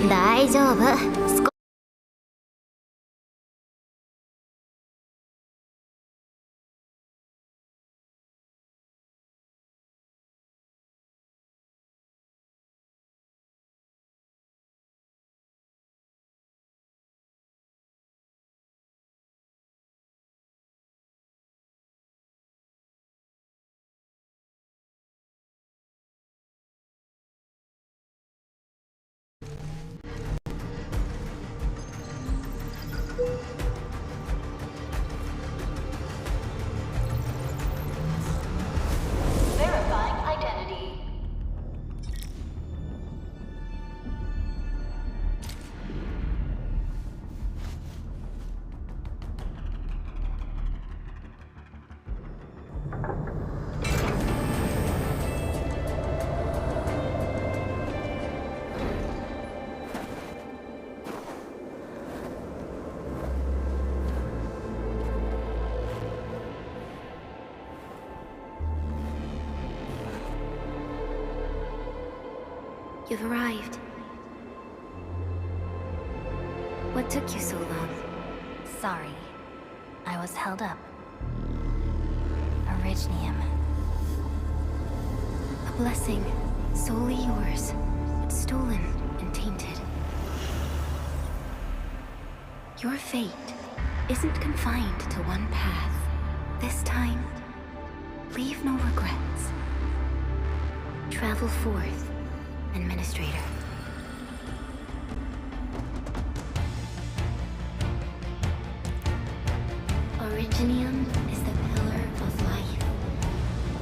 大丈夫。Verifying identity. You've arrived. What took you so long? Sorry. I was held up. Originium. A blessing, solely yours, but stolen and tainted. Your fate isn't confined to one path. This time, leave no regrets. Travel forth, Administrator. Originium is the pillar of life,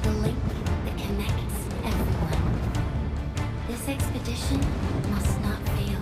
the link that connects everyone. This expedition must not fail.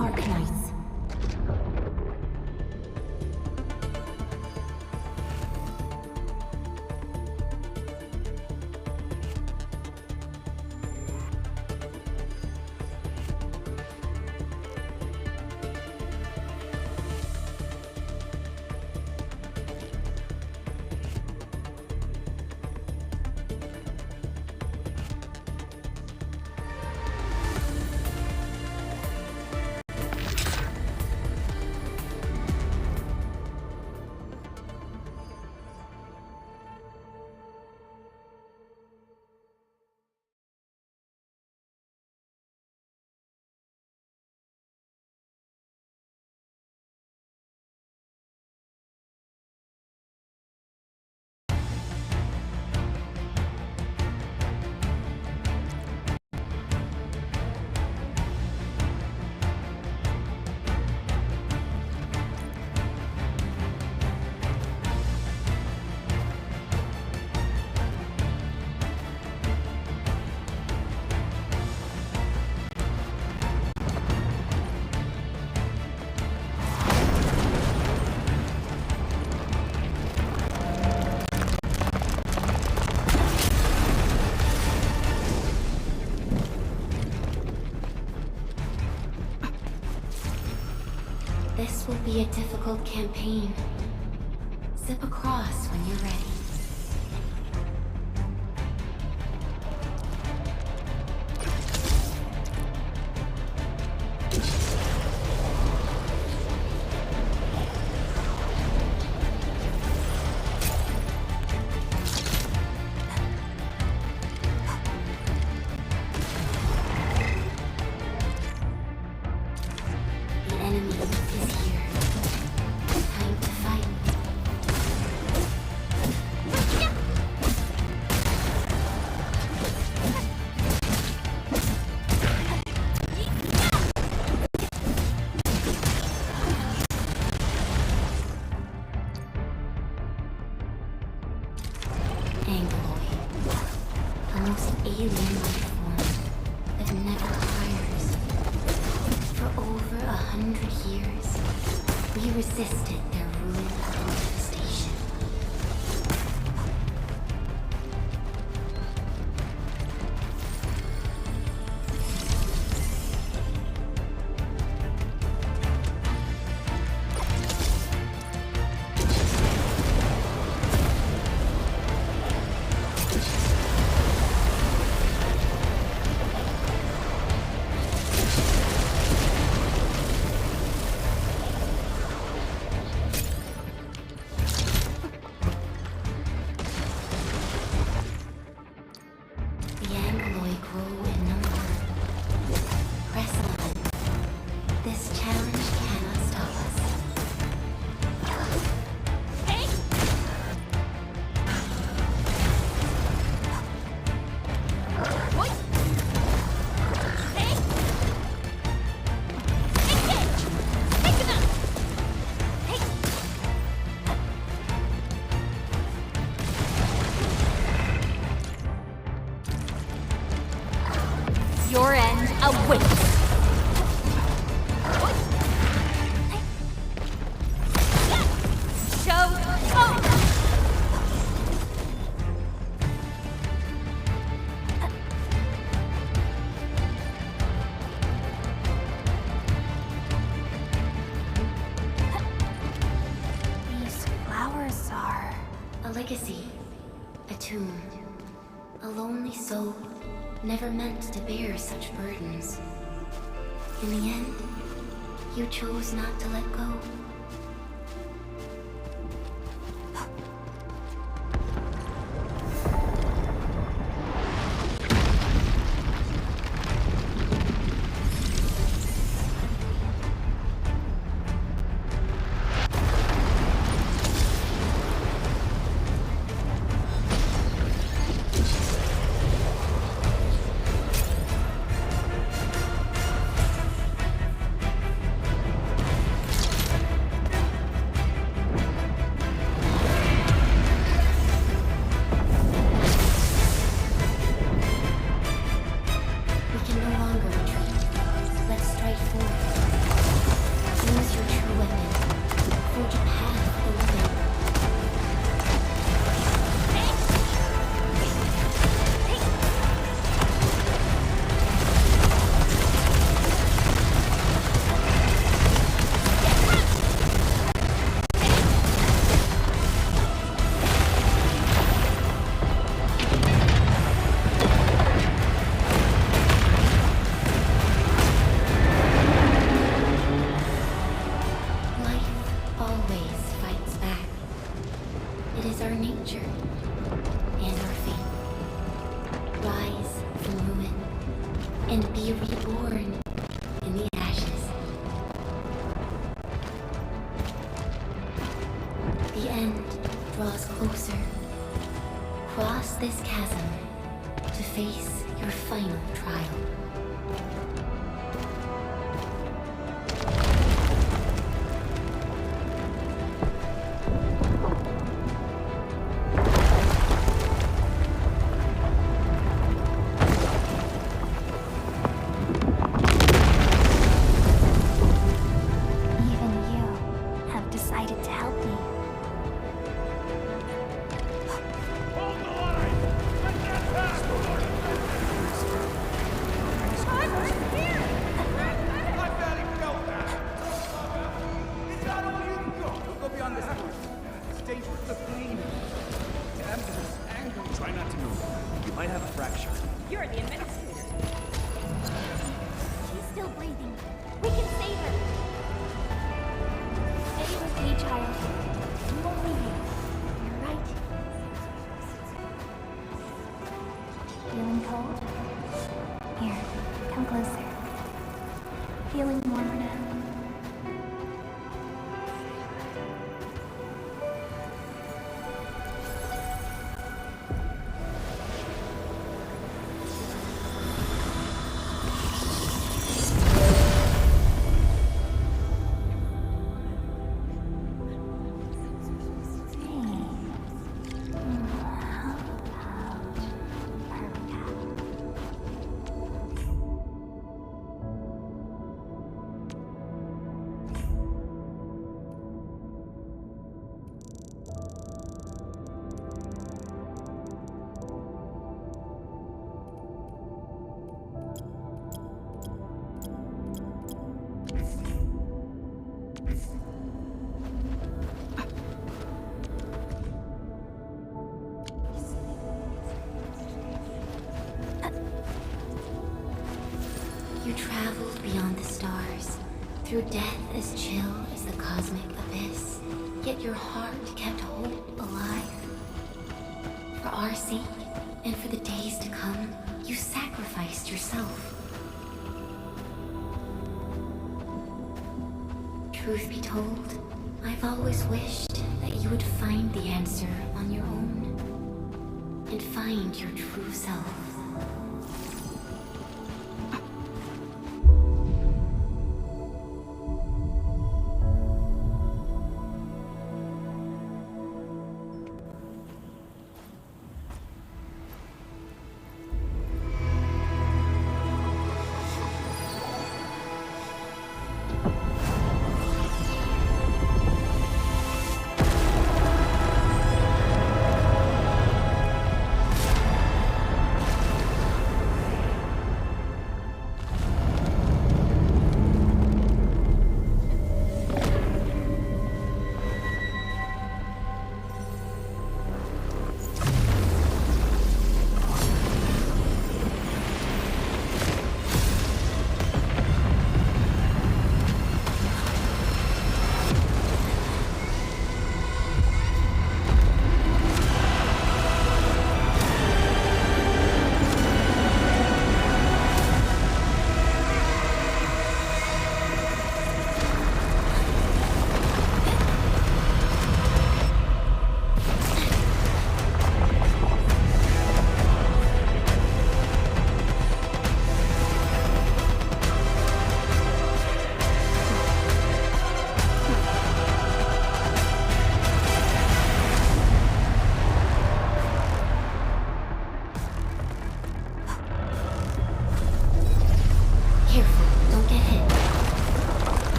arknights. This will be a difficult campaign. Zip across when you're ready. The enemy is here. Time to fight. Angloid. A most alien life form that never tires. For over 100 years, we resisted their rule and devastation. The Angloid grow in number. Press on. This challenge cannot stop us. Your end awaits. Show off. These flowers are A legacy. A tomb. A lonely soul, never meant to bear such burdens. In the end, you chose not to let go. this chasm to face your final trial. Even you have decided to help me. Try not to move. You might have a fracture. You're the administrator. She's still breathing. We can save her. Stay with me, child. We won't leave you. You're right. Feeling cold? Here, come closer. Feeling warmer now? You traveled beyond the stars, through death as chill as the cosmic abyss, yet your heart kept hope alive. For our sake, and for the days to come, you sacrificed yourself. Truth be told, I've always wished that you would find the answer on your own, and find your true self.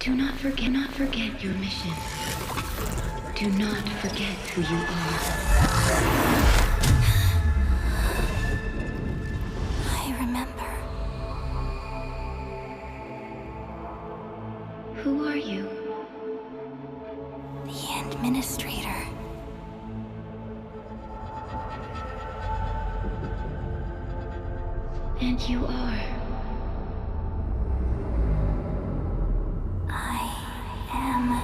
Do not forget your mission. Do not forget who you are. I remember. Who are you? The Administrator. And you are. I am.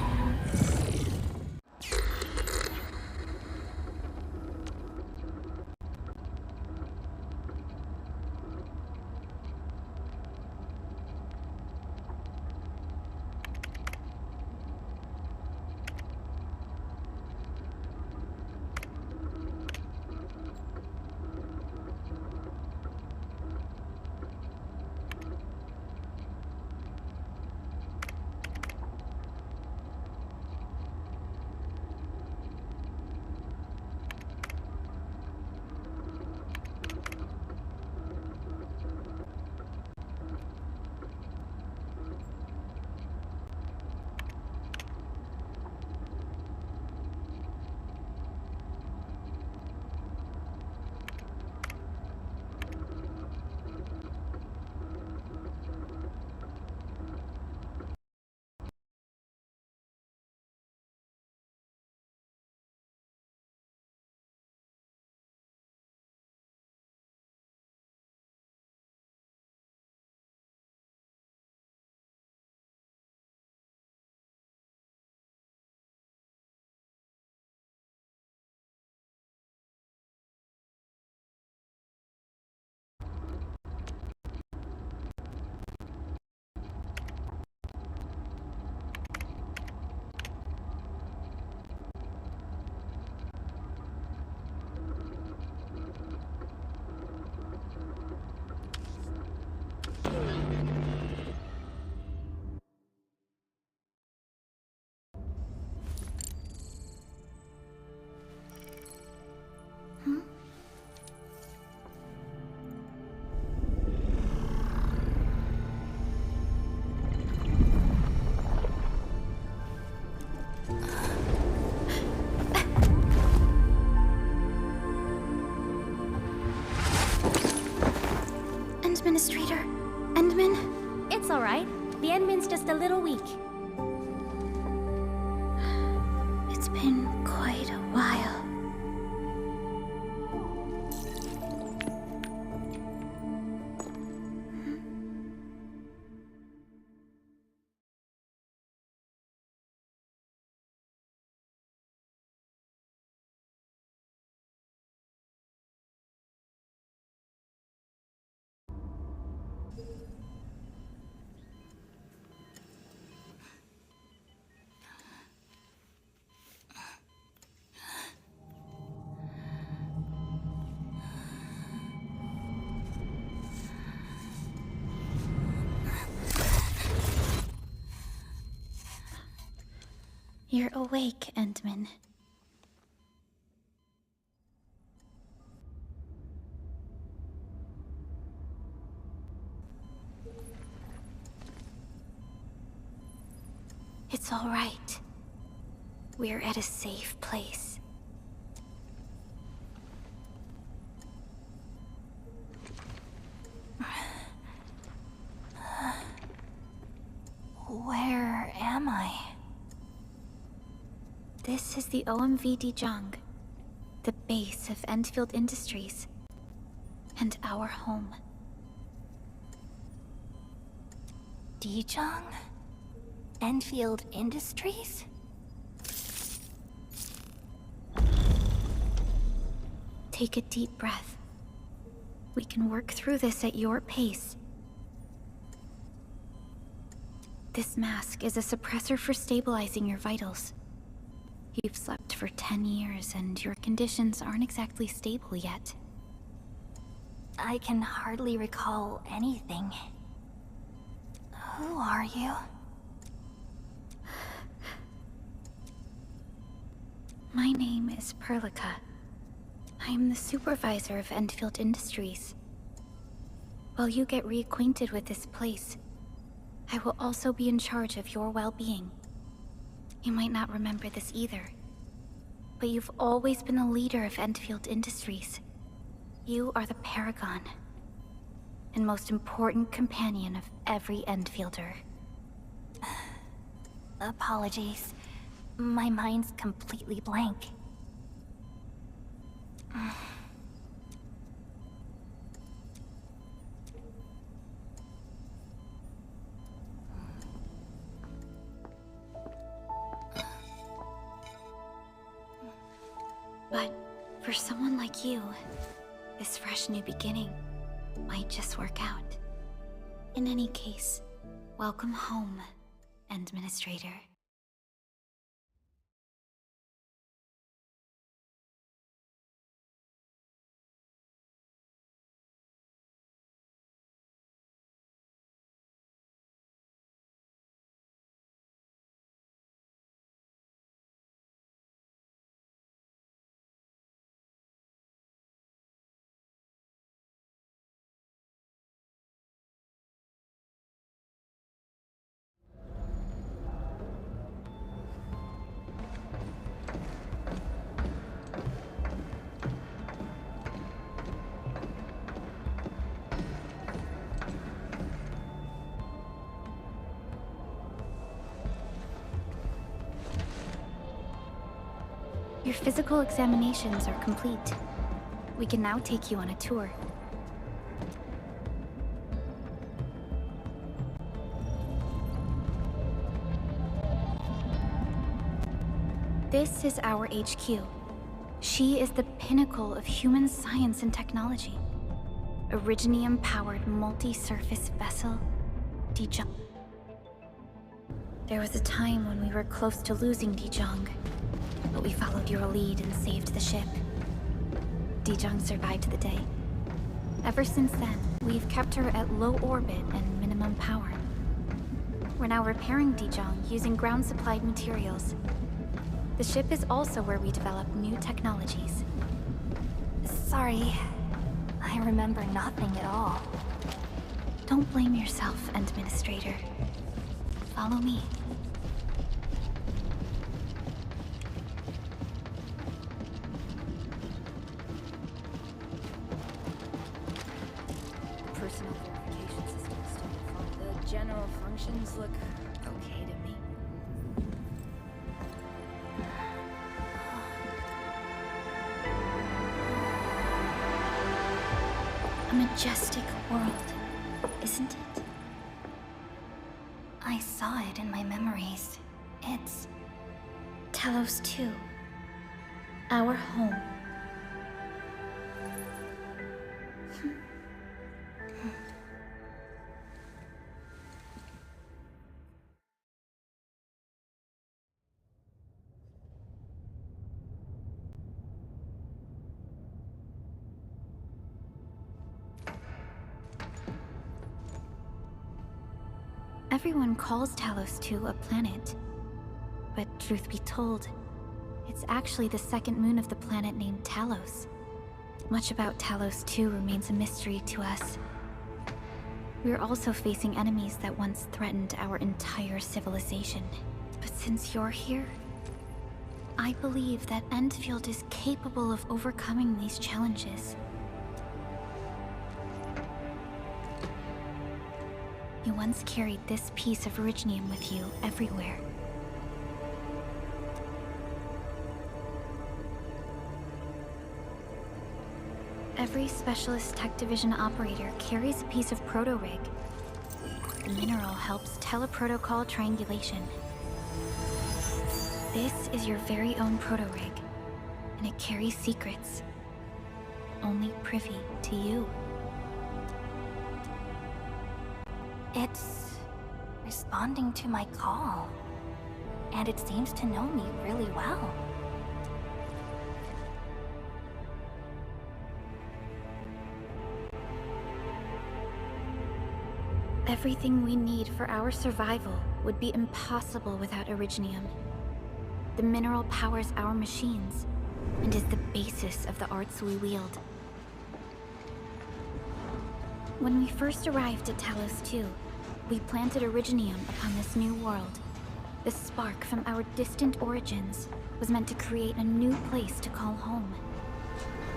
Administrator? Endman? It's alright. The Endman's just a little weak. It's been quite a while. You're awake, Endman. It's all right. We're at a safe place. Where am I? This is the OMV Dijong, the base of Endfield Industries, and our home. Dijong? Endfield Industries? Take a deep breath. We can work through this at your pace. This mask is a suppressor for stabilizing your vitals. You've slept for 10 years and your conditions aren't exactly stable yet. I can hardly recall anything. Who are you? My name is Perlica. I am the supervisor of Endfield Industries. While you get reacquainted with this place, I will also be in charge of your well-being. You might not remember this either, but you've always been the leader of Endfield Industries. You are the paragon and most important companion of every Endfielder. Apologies. My mind's completely blank. But for someone like you, this fresh new beginning might just work out. In any case, welcome home, Administrator. Your physical examinations are complete. We can now take you on a tour. This is our HQ. She is the pinnacle of human science and technology. A Originium-powered multi-surface vessel, Dijong. There was a time when we were close to losing Dijong, but we followed your lead and saved the ship. Dijong survived the day. Ever since then, we've kept her at low orbit and minimum power. We're now repairing Dijong using ground-supplied materials. The ship is also where we develop new technologies. Sorry. I remember nothing at all. Don't blame yourself, Administrator. Follow me. Personal verification system still. The general functions look okay to me. A majestic world, isn't it? I saw it in my memories. It's... Talos 2. Our home. Everyone calls Talos 2 a planet. But truth be told, it's actually the second moon of the planet named Talos. Much about Talos 2 remains a mystery to us. We're also facing enemies that once threatened our entire civilization. But since you're here, I believe that Endfield is capable of overcoming these challenges. You once carried this piece of Originium with you everywhere. Every Specialist Tech Division operator carries a piece of proto-rig. The mineral helps teleprotocol triangulation. This is your very own proto-rig, and it carries secrets. Only privy to you. It's responding to my call. And it seems to know me really well. Everything we need for our survival would be impossible without Originium. The mineral powers our machines, and is the basis of the arts we wield. When we first arrived at Talos 2, We planted Originium upon this new world. The spark from our distant origins was meant to create a new place to call home.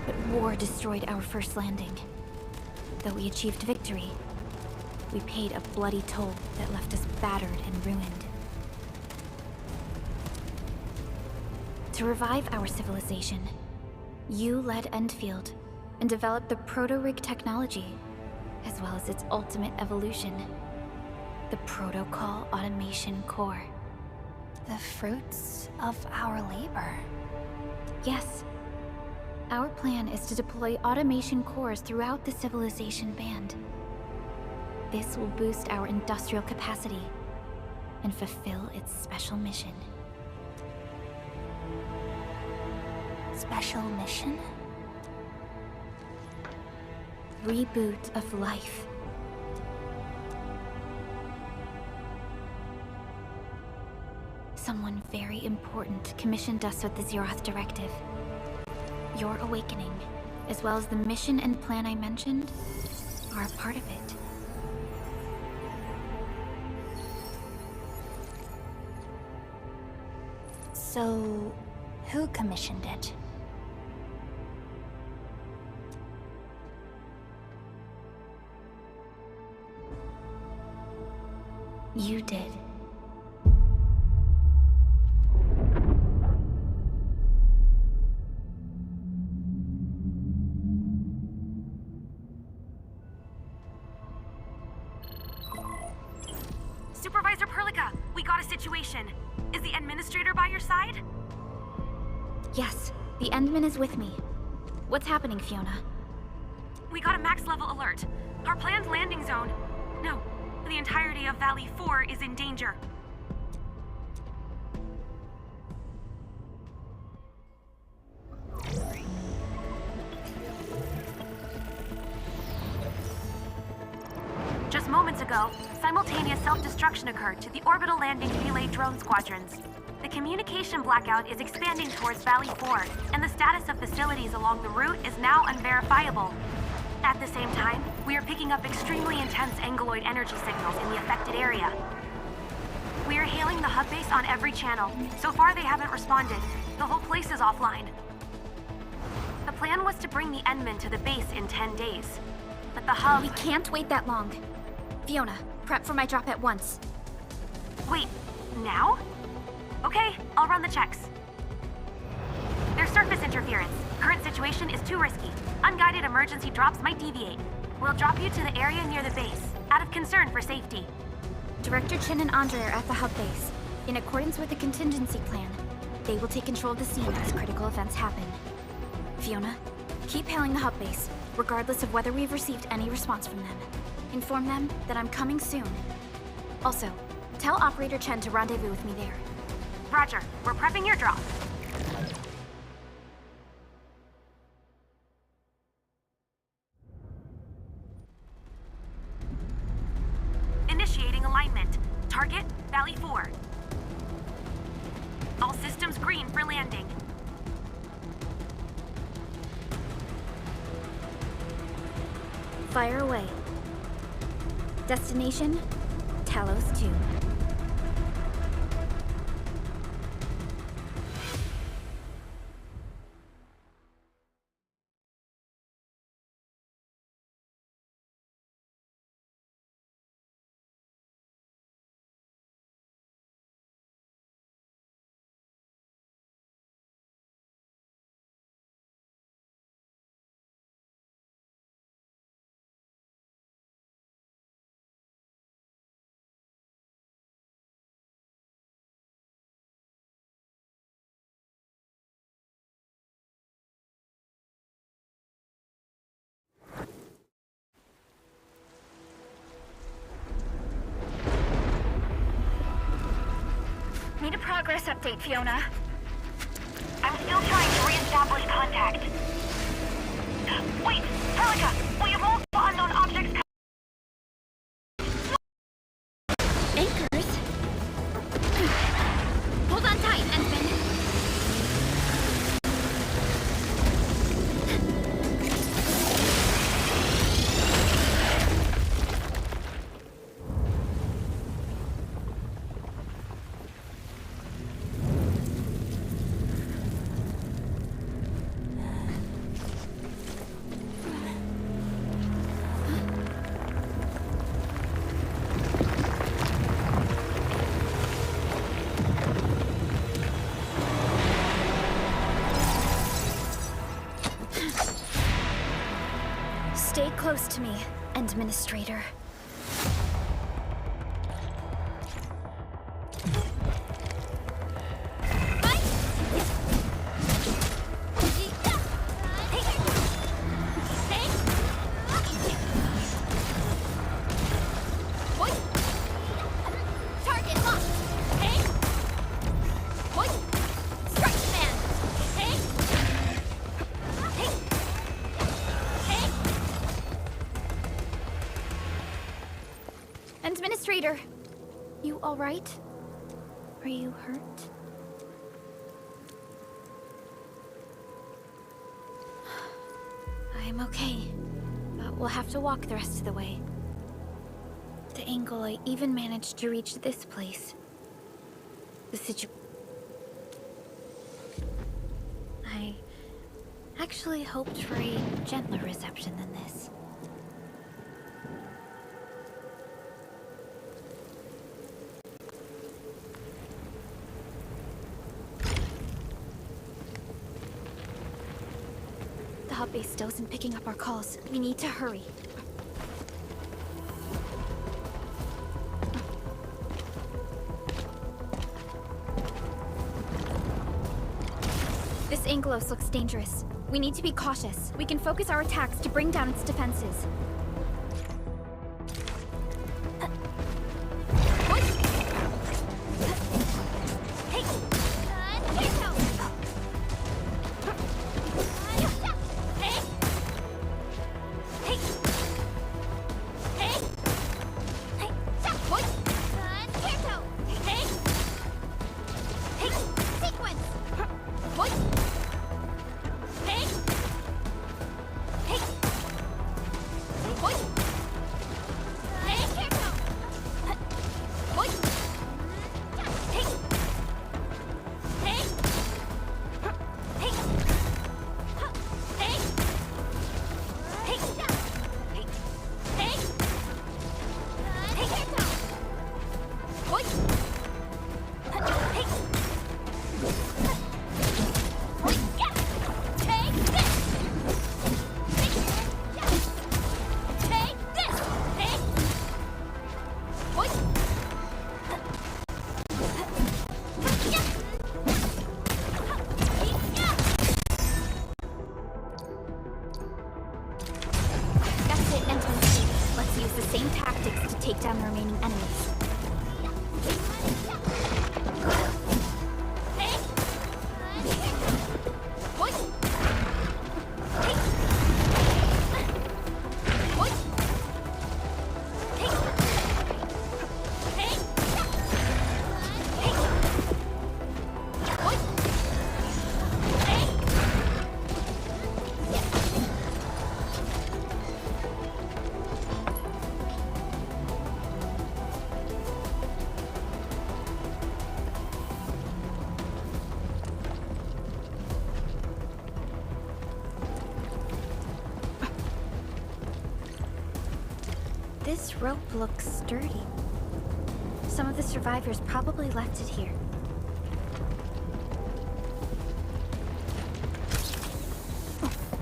But war destroyed our first landing. Though we achieved victory, we paid a bloody toll that left us battered and ruined. To revive our civilization, you led Endfield and developed the proto-rig technology, as well as its ultimate evolution, the Protocol Automation Core. The fruits of our labor. Yes. Our plan is to deploy automation cores throughout the civilization band. This will boost our industrial capacity and fulfill its special mission. Special mission? Reboot of life. Someone very important commissioned us with the Zeroth Directive. Your awakening, as well as the mission and plan I mentioned, are a part of it. So, who commissioned it? You did. Supervisor Perlica, we got a situation. Is the administrator by your side? Yes, the Endman is with me. What's happening, Fiona? We got a max level alert. Our planned landing zone. No, the entirety of Valley 4 is in danger. Just moments ago, simultaneous self-destruction occurred to the orbital landing relay drone squadrons. The communication blackout is expanding towards Valley 4, and the status of facilities along the route is now unverifiable. At the same time, we are picking up extremely intense angeloid energy signals in the affected area. We are hailing the hub base on every channel. So far, they haven't responded. The whole place is offline. The plan was to bring the Endman to the base in 10 days. But the hub... We can't wait that long. Fiona, prep for my drop at once. Wait, now? Okay, I'll run the checks. There's surface interference. Current situation is too risky. Unguided emergency drops might deviate. We'll drop you to the area near the base, out of concern for safety. Director Chen and Andre are at the hub base. In accordance with the contingency plan, they will take control of the scene as critical events happen. Fiona, keep hailing the hub base, regardless of whether we've received any response from them. Inform them that I'm coming soon. Also, tell Operator Chen to rendezvous with me there. Roger, we're prepping your drop. Initiating alignment. Target, Valley 4. All systems green for landing. Fire away. Destination, Talos 2. Need a progress update, Fiona. I'm still trying to re-establish contact. Wait, Perlica, will you roll for unknown objects? Anchors? Hold on tight, Endman. Stay close to me, Administrator. Administrator, you all right? Are you hurt? I'm okay, but we'll have to walk the rest of the way. The angle I even managed to reach this place. I actually hoped for a gentler reception than this. The hub base still isn't picking up our calls. We need to hurry. This Angelos looks dangerous. We need to be cautious. We can focus our attacks to bring down its defenses. Take down the remaining enemies. This rope looks sturdy. Some of the survivors probably left it here.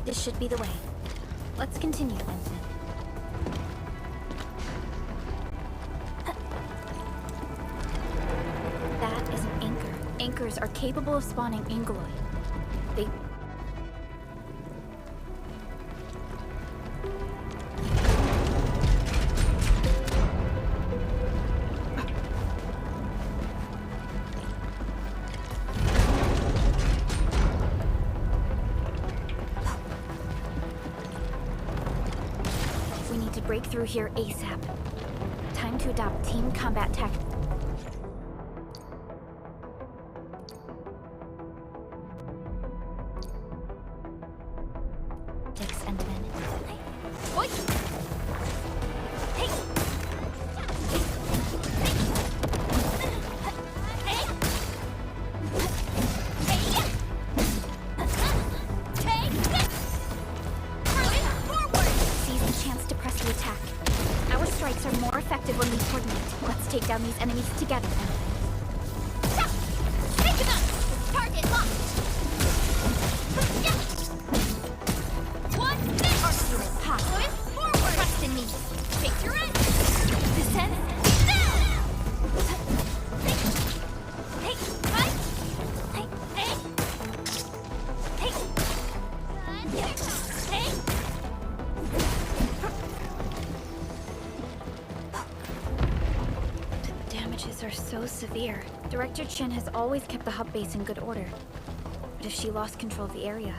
This should be the way. Let's continue, Vincent. That is an anchor. Anchors are capable of spawning Angeloid. They... We need to break through here ASAP. Time to adopt team combat tactics. Strikes are more effective when we coordinate. Let's take down these enemies together. Take him out! Target locked! One minute! Arc unit, pop. trust in me. Face your end. Descend. Hey, right. Hey, Hey. hey. Hey. The damages are so severe. Director Chin has always kept the hub base in good order. But if she lost control of the area,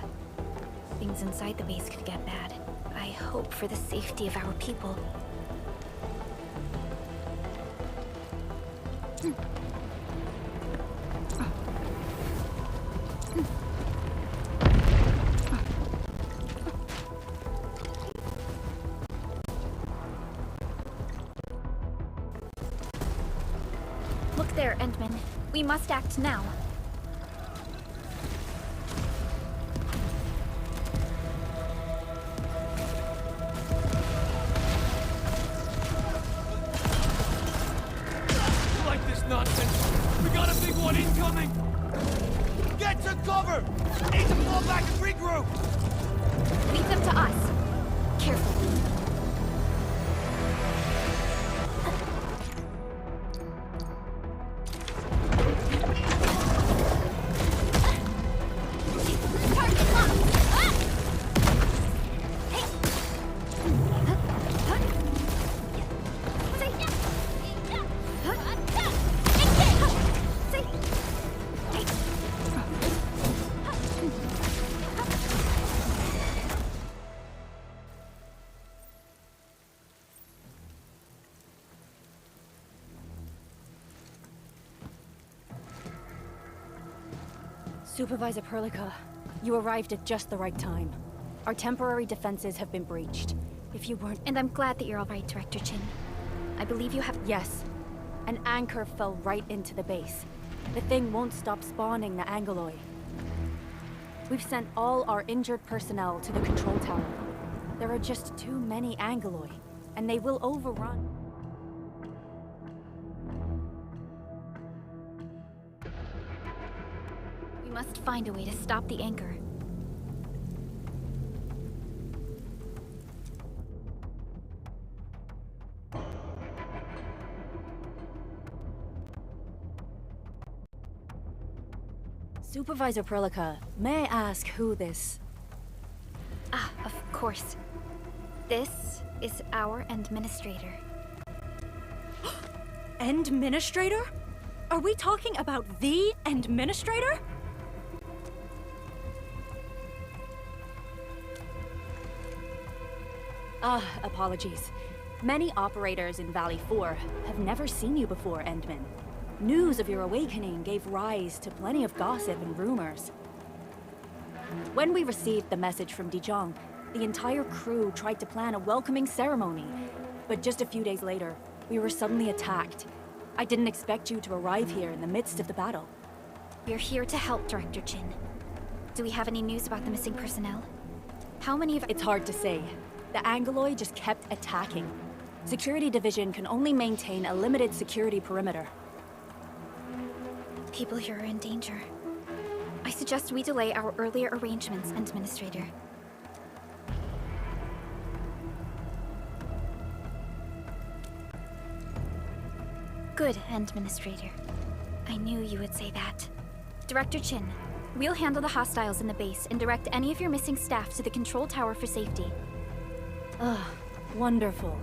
things inside the base could get bad. I hope for the safety of our people. Look there, Endman. We must act now. Like this nonsense. We got a big one incoming. Get to cover. Need to fall back and regroup. Leave them to us. Carefully. Target locked. Ah! Hey. Supervisor Perlica, you arrived at just the right time. Our temporary defenses have been breached. If you weren't— And I'm glad that you're all right, Director Chin. I believe you have— Yes. An anchor fell right into the base. The thing won't stop spawning the Angoloi. We've sent all our injured personnel to the control tower. There are just too many Angoloi, and they will overrun. We must find a way to stop the anchor. Supervisor Perlica, may I ask who this— Ah, of course. This is our administrator. Endministrator? Are we talking about the Endministrator? Apologies. Many operators in Valley 4 have never seen you before, Endman. News of your awakening gave rise to plenty of gossip and rumors. When we received the message from Dijon, the entire crew tried to plan a welcoming ceremony. But just a few days later, we were suddenly attacked. I didn't expect you to arrive here in the midst of the battle. We're here to help, Director Chin. Do we have any news about the missing personnel? How many of— It's hard to say. The Angoloi just kept attacking. Security Division can only maintain a limited security perimeter. People here are in danger. I suggest we delay our earlier arrangements, Administrator. Good, Administrator. I knew you would say that. Director Chin, we'll handle the hostiles in the base and direct any of your missing staff to the control tower for safety. Wonderful.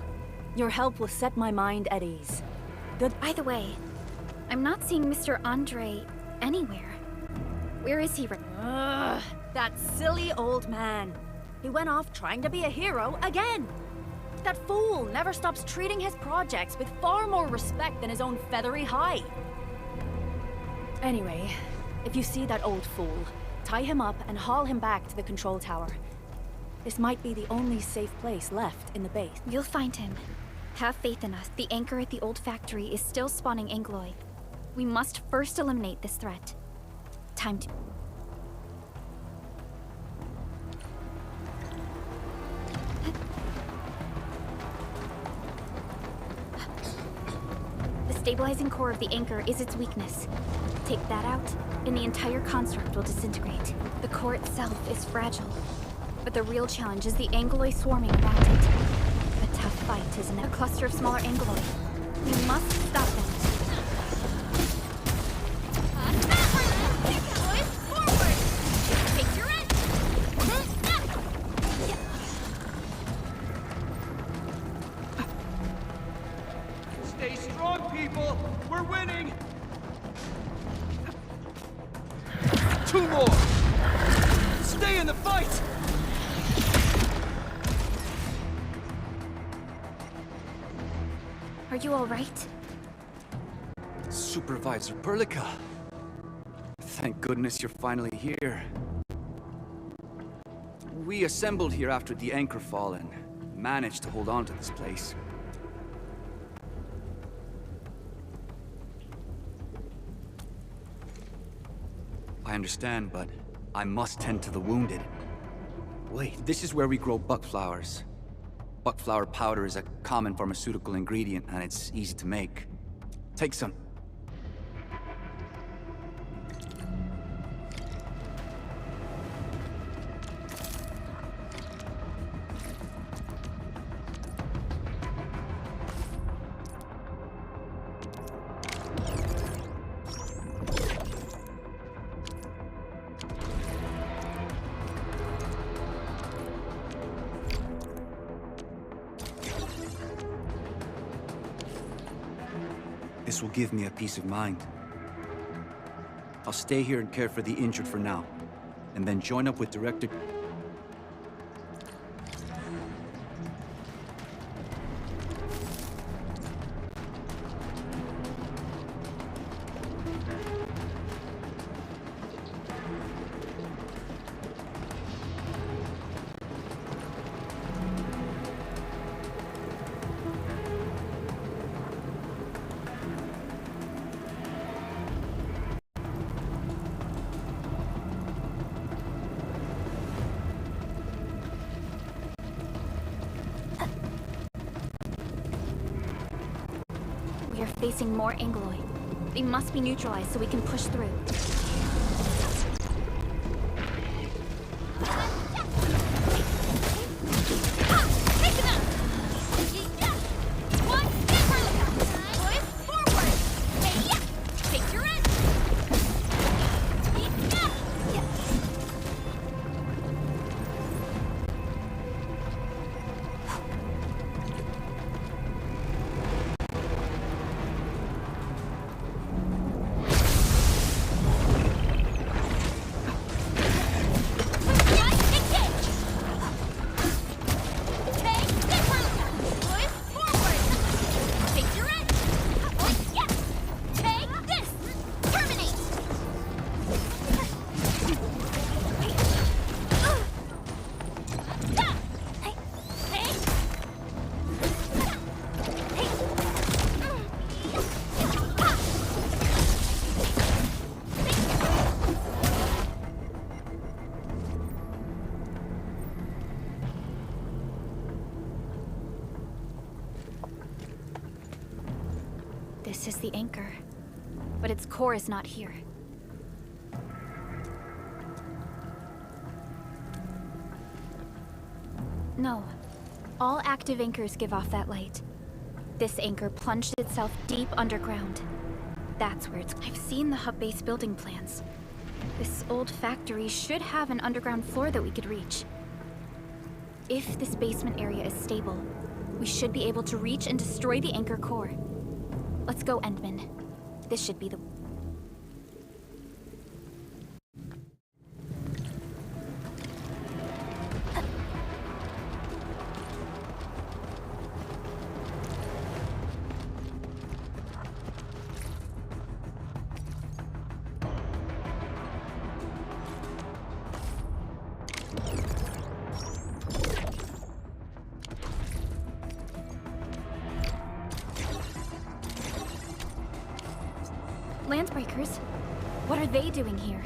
Your help will set my mind at ease. Good. By the way, I'm not seeing Mr. Andre anywhere. Where is he right— That silly old man. He went off trying to be a hero again. That fool never stops treating his projects with far more respect than his own feathery hide. Anyway, if you see that old fool, tie him up and haul him back to the control tower. This might be the only safe place left in the base. You'll find him. Have faith in us. The anchor at the old factory is still spawning Angoloi. We must first eliminate this threat. Time to— The stabilizing core of the anchor is its weakness. Take that out, and the entire construct will disintegrate. The core itself is fragile, but the real challenge is the Angoloi swarming around it. A tough cluster of smaller angloi. We must stop them. Forward! Take your end! Stay strong, people! We're winning! 2 more! Stay in the fight! Are you all right? Supervisor Perlica. Thank goodness you're finally here. We assembled here after the anchor fall and managed to hold on to this place. I understand, but I must tend to the wounded. Wait, this is where we grow buckflowers. Buckflower powder is a common pharmaceutical ingredient, and it's easy to make. Take some. This will give me a peace of mind. I'll stay here and care for the injured for now, and then join up with Director... We are facing more angloi. They must be neutralized so we can push through. This is the anchor, but its core is not here. No. All active anchors give off that light. This anchor plunged itself deep underground. That's where it's... I've seen the hub base building plans. This old factory should have an underground floor that we could reach. If this basement area is stable, we should be able to reach and destroy the anchor core. Let's go, Endman. This should be the... Landbreakers? What are they doing here?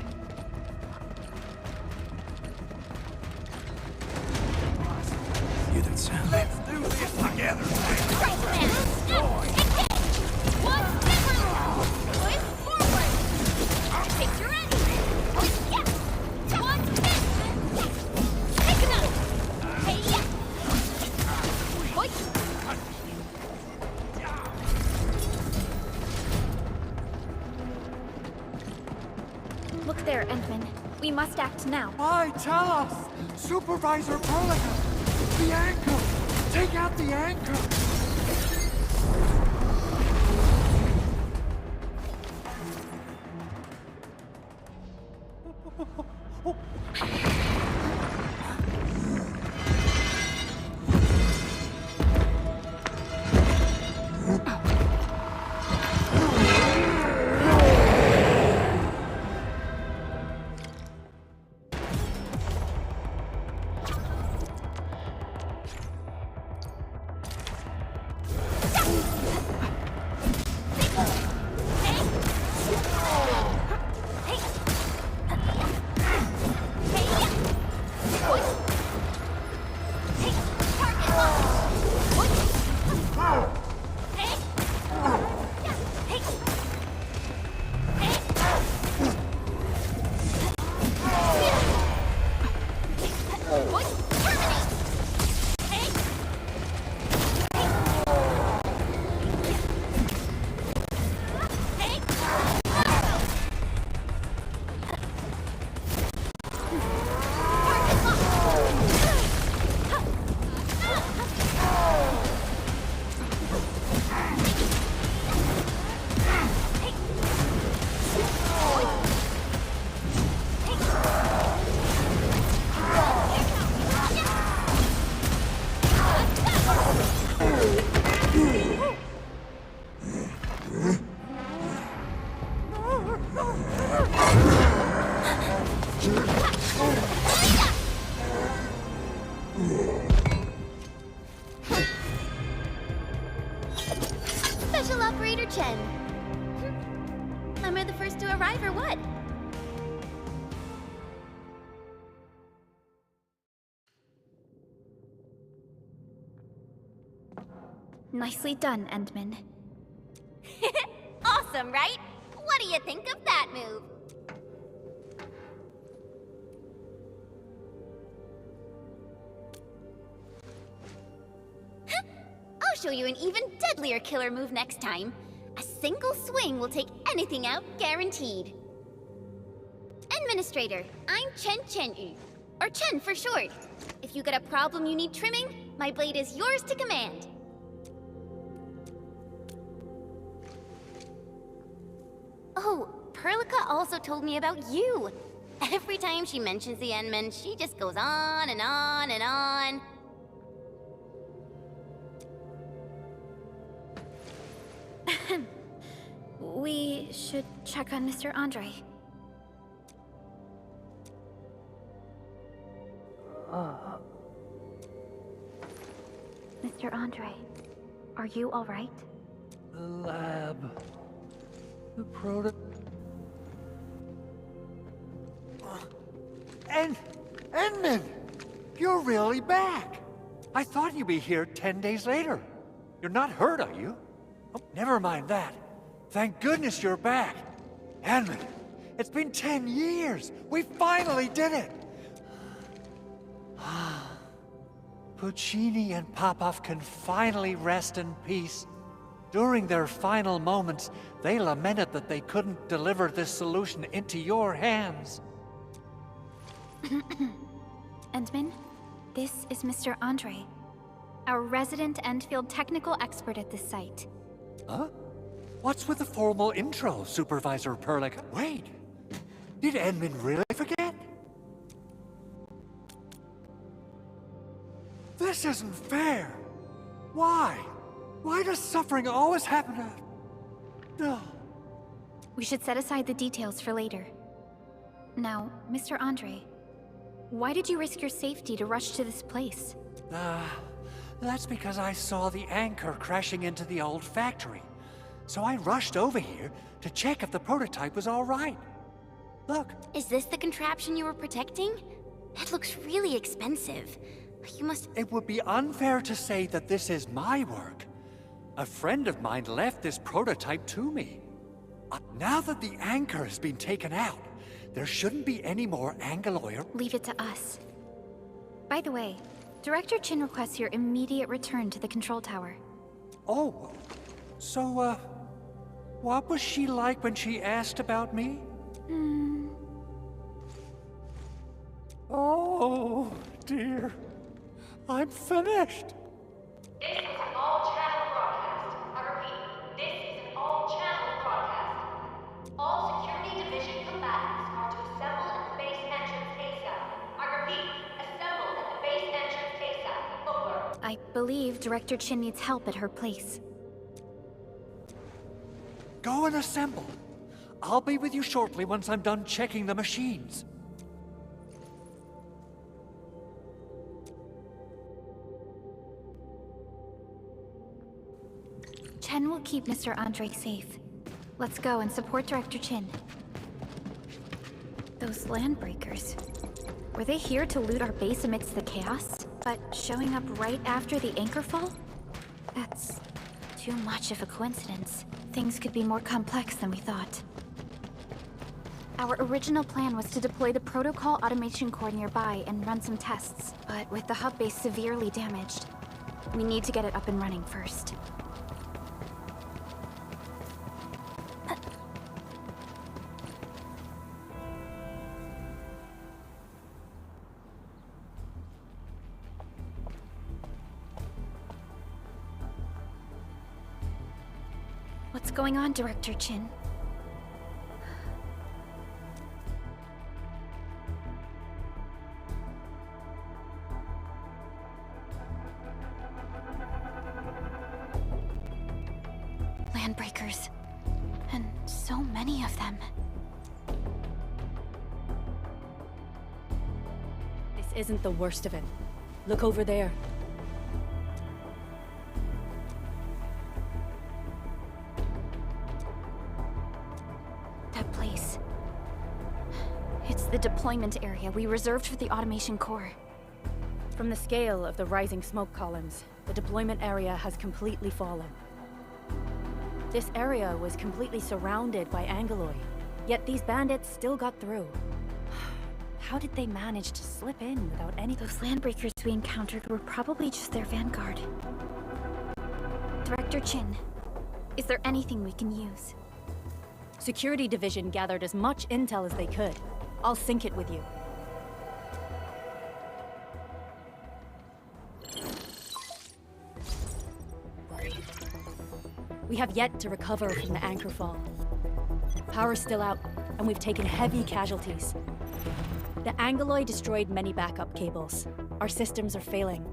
Hear that sound? Let's do this together! There, Endman. We must act now. Aye, tell us! Supervisor Perlica! The anchor! Take out the anchor! Special Operator Chen. Am I the first to arrive or what? Nicely done, Endman. Awesome, right? What do you think of that move? I'll show you an even deadlier killer move next time. A single swing will take anything out, guaranteed. Administrator, I'm Chen Yu, or Chen for short. If you got a problem you need trimming, my blade is yours to command. Oh, Perlica also told me about you. Every time she mentions the Endman, she just goes on and on and on. We should check on Mr. Andre. Mr. Andre, are you all right? The lab. The Endman! You're really back! I thought you'd be here 10 days later. You're not hurt, are you? Oh, never mind that. Thank goodness you're back. Endman, it's been 10 years! We finally did it! Puccini and Popov can finally rest in peace. During their final moments, they lamented that they couldn't deliver this solution into your hands. Endman, this is Mr. Andre, our resident endfield technical expert at this site. Huh? What's with the formal intro, Supervisor Perlica? Wait, did Endman really forget? This isn't fair. Why? Why does suffering always happen to... No. We should set aside the details for later. Now, Mr. Andre, why did you risk your safety to rush to this place? That's because I saw the anchor crashing into the old factory. So I rushed over here to check if the prototype was all right. Look. Is this the contraption you were protecting? That looks really expensive. You must... It would be unfair to say that this is my work. A friend of mine left this prototype to me. Now that the anchor has been taken out, there shouldn't be any more Angaloir. Leave it to us. By the way, Director Chin requests your immediate return to the control tower. Oh, so, what was she like when she asked about me? Oh, dear. I'm finished. This is an all-channel broadcast. I repeat, this is an all-channel broadcast. All security division combatants are to assemble at the base entrance ASAP. I repeat, assemble at the base entrance ASAP. Over. I believe Director Chin needs help at her place. Go and assemble. I'll be with you shortly once I'm done checking the machines. Chen will keep Mr. Andre safe. Let's go and support Director Chin. Those landbreakers. Were they here to loot our base amidst the chaos? But showing up right after the anchor fall? That's too much of a coincidence. Things could be more complex than we thought. Our original plan was to deploy the protocol automation core nearby and run some tests. But with the hub base severely damaged, we need to get it up and running first. What's going on, Director Chin? Landbreakers. And so many of them. This isn't the worst of it. Look over there. That place. It's the deployment area we reserved for the automation core. From the scale of the rising smoke columns, the deployment area has completely fallen. This area was completely surrounded by Angeloy, yet these bandits still got through. How did they manage to slip in without any— Those landbreakers we encountered were probably just their vanguard. Director Chin, is there anything we can use? Security Division gathered as much intel as they could. I'll sync it with you. We have yet to recover from the anchor fall. Power's still out, and we've taken heavy casualties. The Angeloy destroyed many backup cables. Our systems are failing.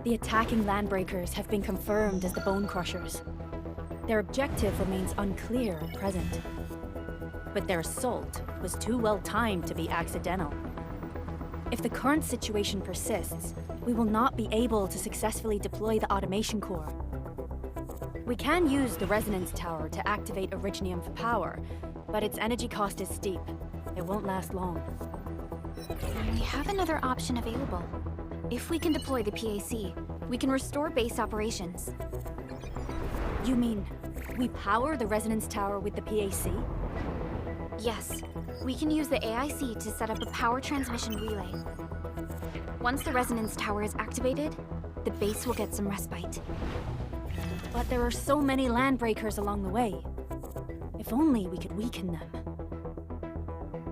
The attacking landbreakers have been confirmed as the Bone Crushers. Their objective remains unclear at present. But their assault was too well timed to be accidental. If the current situation persists, we will not be able to successfully deploy the automation core. We can use the resonance tower to activate Originium for power, but its energy cost is steep. It won't last long. We have another option available. If we can deploy the PAC, we can restore base operations. You mean, we power the resonance tower with the PAC? Yes, we can use the AIC to set up a power transmission relay. Once the resonance tower is activated, the base will get some respite. But there are so many landbreakers along the way. If only we could weaken them.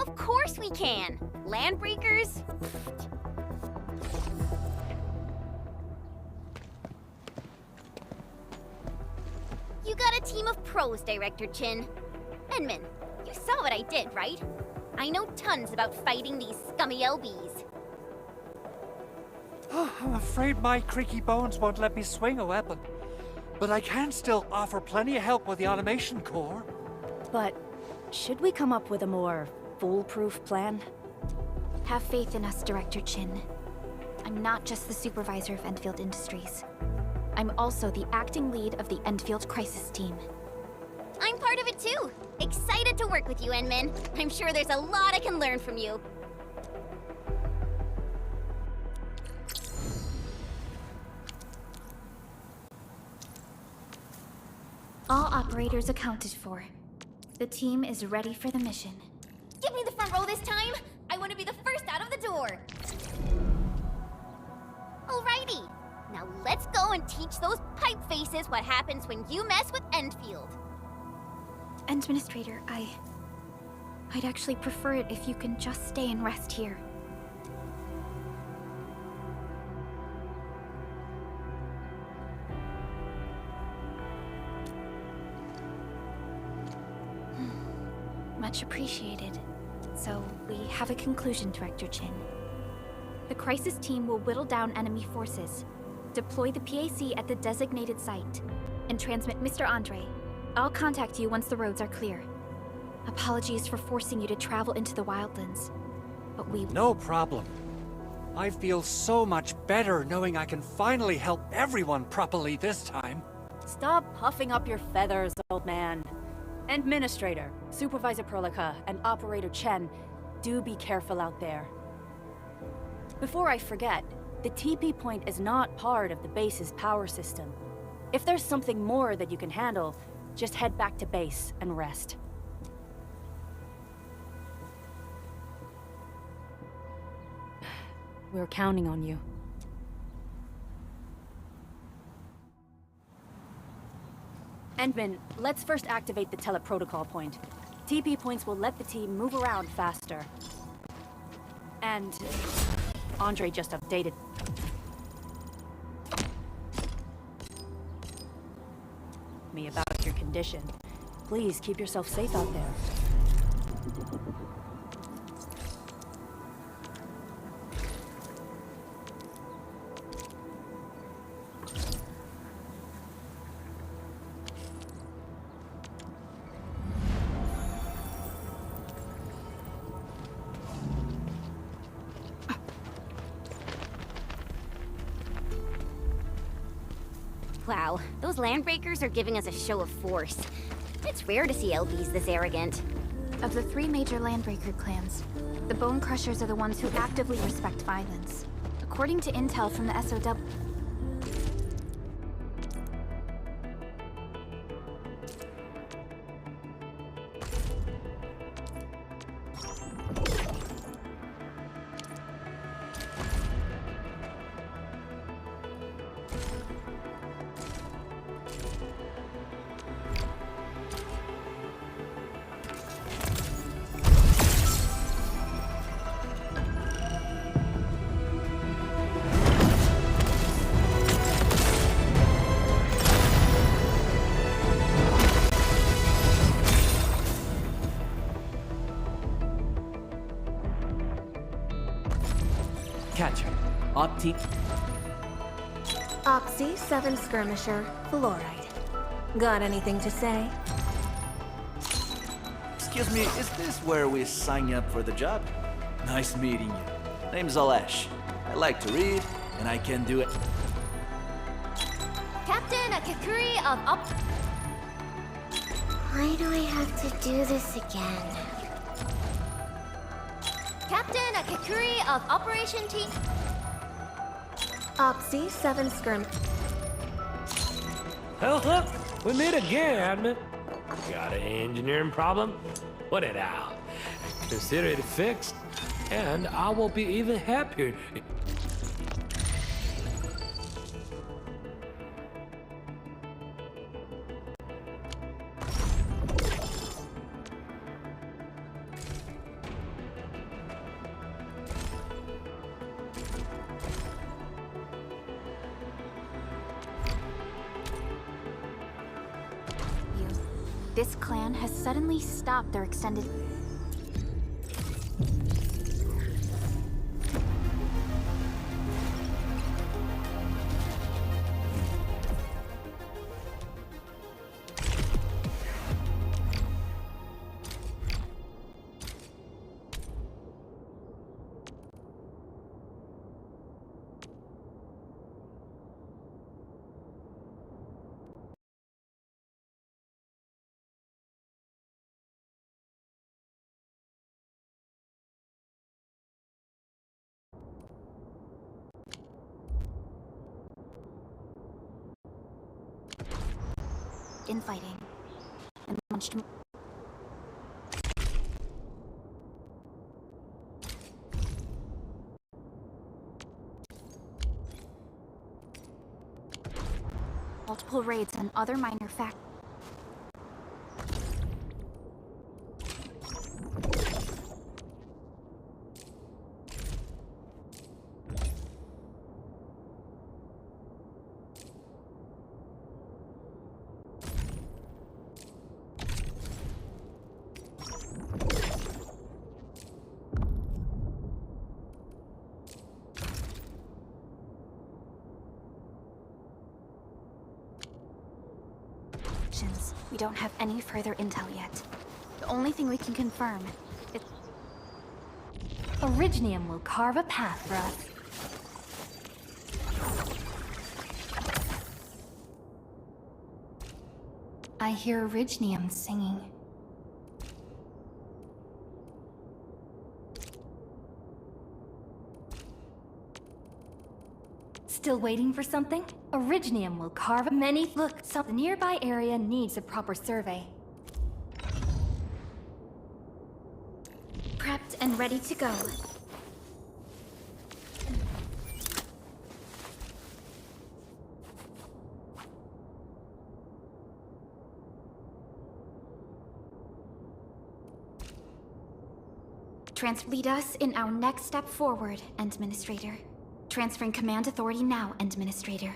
Of course we can! Landbreakers? You got a team of pros, Director Chin. Edmund, you saw what I did, right? I know tons about fighting these scummy LBs. I'm afraid my creaky bones won't let me swing a weapon. But I can still offer plenty of help with the automation core. But should we come up with a more foolproof plan? Have faith in us, Director Chin. I'm not just the supervisor of Endfield Industries. I'm also the acting lead of the Endfield Crisis Team. I'm part of it too. Excited to work with you, Enmin. I'm sure there's a lot I can learn from you. All operators accounted for. The team is ready for the mission. Give me the front row this time! I want to be the first out of the door! Alrighty, now let's go and teach those pipe faces what happens when you mess with Endfield. Administrator, I'd actually prefer it if you can just stay and rest here. Much appreciated. So, we have a conclusion, Director Chin. The crisis team will whittle down enemy forces, deploy the PAC at the designated site, and transmit Mr. Andre. I'll contact you once the roads are clear. Apologies for forcing you to travel into the wildlands, but we... No problem. I feel so much better knowing I can finally help everyone properly this time. Stop puffing up your feathers, old man. Administrator, Supervisor Perlica, and Operator Chen, do be careful out there. Before I forget, the TP point is not part of the base's power system. If there's something more that you can handle, just head back to base and rest. We're counting on you. Endman, let's first activate the teleprotocol point. TP points will let the team move around faster. And... Andre just updated. Me about your condition. Please keep yourself safe out there. Wow, those landbreakers are giving us a show of force. It's rare to see LBs this arrogant. Of the 3 major Landbreaker clans, the Bone Crushers are the ones who actively respect violence. According to intel from the SOW... Catcher. Opti... Oxy, 7 Skirmisher, Fluoride. Got anything to say? Excuse me, is this where we sign up for the job? Nice meeting you. Name's Alesh. I like to read, and I can do it. Captain Akakuri of Why do I have to do this again? Captain Akakuri of Operation T... Oxy, 7 Skirm... Well, we meet again, admin. Got an engineering problem? Put it out. Consider it fixed, and I will be even happier. This clan has suddenly stopped their extended... infighting, and launched... multiple raids and other minor factors. connections. We don't have any further intel yet. The only thing we can confirm is... Originium will carve a path for us. I hear Originium singing. Still waiting for something? Originium will carve many... Look, the nearby area needs a proper survey. prepped and ready to go. Lead us in our next step forward, Administrator. Transferring command authority now, Administrator.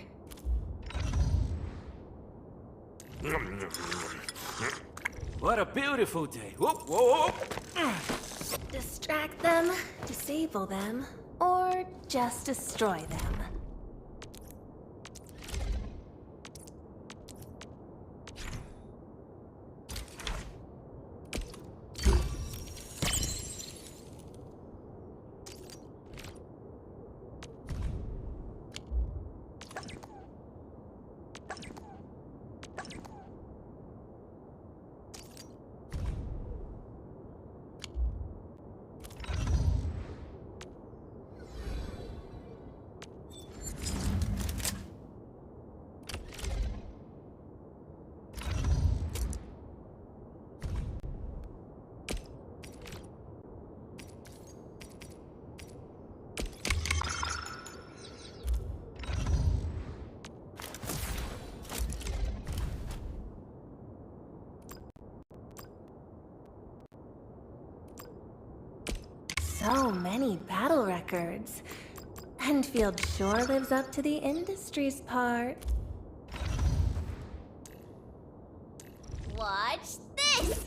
What a beautiful day. Whoop, whoop, whoop. Distract them, disable them, or just destroy them. So many battle records. Enfield sure lives up to the industry's part. Watch this!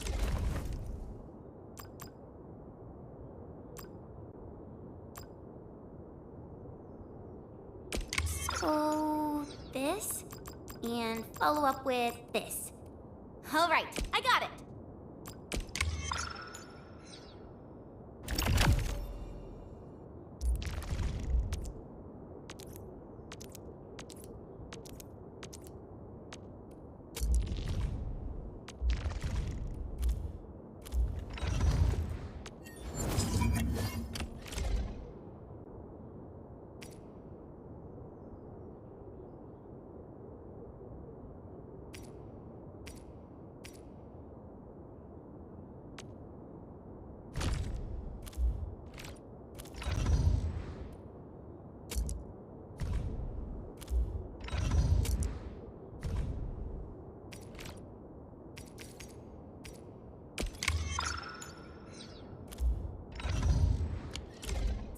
So, this, and follow up with this. All right, I got it.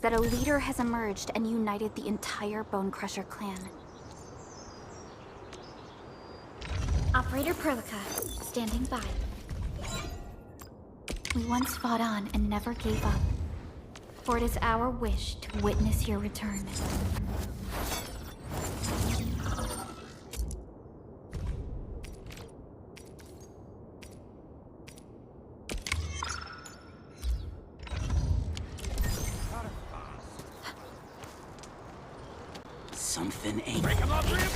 That a leader has emerged and united the entire Bone Crusher clan. Operator Perlica, standing by. We once fought on and never gave up, for it is our wish to witness your return. Something ain't... Break him up real good!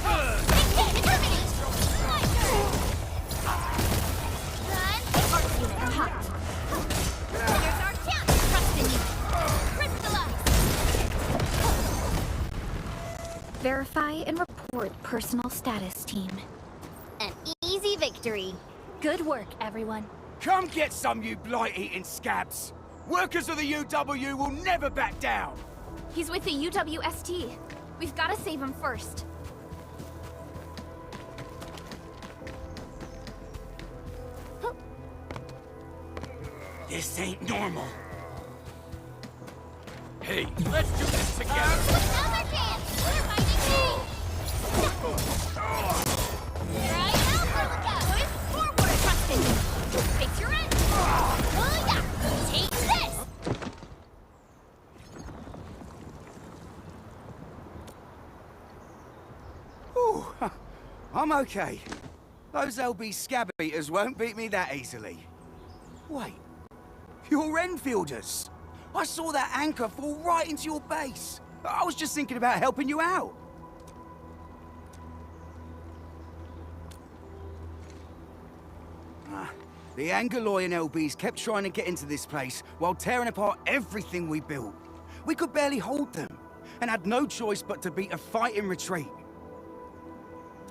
Here's our chance! Trust in you! Crystallize! Verify and report personal status, team. An easy victory. Good work, everyone. Come get some, you blight-eating scabs! Workers of the UW will never back down! He's with the UWST. We've got to save him first. This ain't normal. Hey, let's do this together! Now's our chance! We're finding Right now, Perlica! Boys, forward! Trust in you! Face your end! Oh yeah! Take this! I'm okay. Those LB scab eaters won't beat me that easily. Wait, you're Enfielders. I saw that anchor fall right into your base. I was just thinking about helping you out. The Angaloyan LBs kept trying to get into this place while tearing apart everything we built. We could barely hold them, and had no choice but to beat a fighting retreat.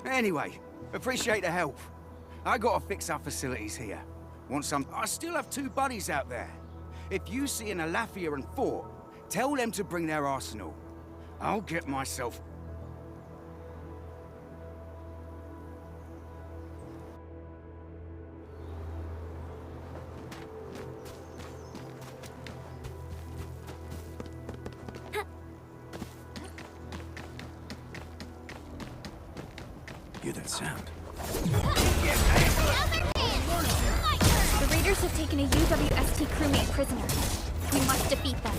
Anyway, appreciate the help. I gotta fix our facilities here. I still have 2 buddies out there. If you see an Alafia and Fort, tell them to bring their arsenal. I'll get myself... Hear that sound? The raiders have taken a UWST crewmate prisoner. We must defeat them.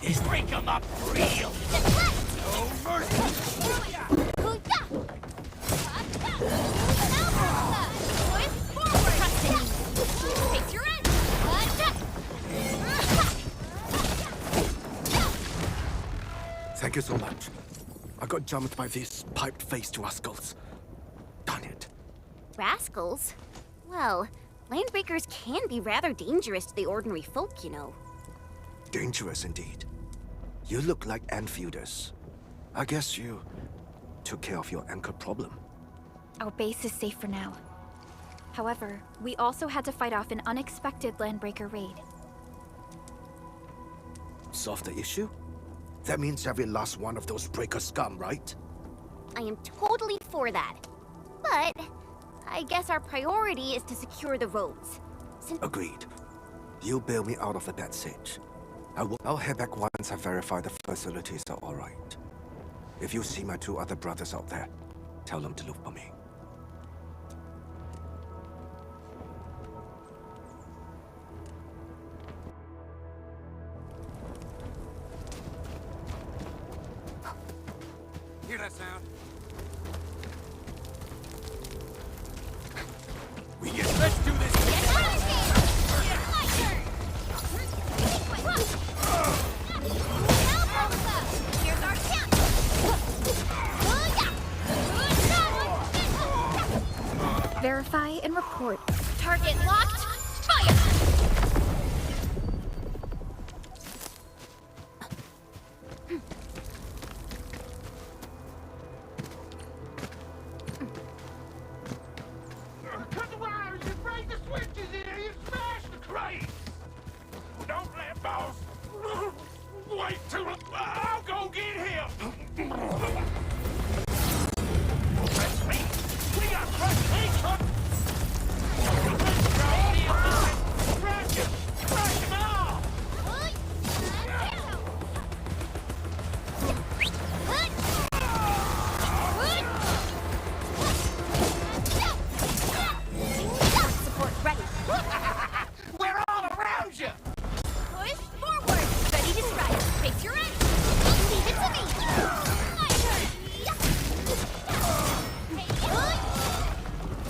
Just break them up real. No mercy! Thank you so much. I got jumped by these pipe-faced rascals. Darn it. Rascals? Well, landbreakers can be rather dangerous to the ordinary folk, you know. Dangerous indeed. You look like Enfielders. I guess you took care of your anchor problem. Our base is safe for now. However, we also had to fight off an unexpected landbreaker raid. Solve the issue? That means every last one of those breaker scum, right? I am totally for that. But I guess our priority is to secure the roads. Agreed. You bail me out of the bad sitch. I'll head back once I verify the facilities are all right. If you see my 2 other brothers out there, tell them to look for me. Hear that sound? Let's do this! Here's our chance! Verify and report. Target locked! Fire! Cut the wires! You break the switches in here! You smash the crate! Don't let boss! Wait too long! I'll go get him! Press me! We got press me! Crash him! Crash him off! Support ready. We're all around you! Push forward. Ready to strike. Face your end. Leave it to me. My turn. Hey, good.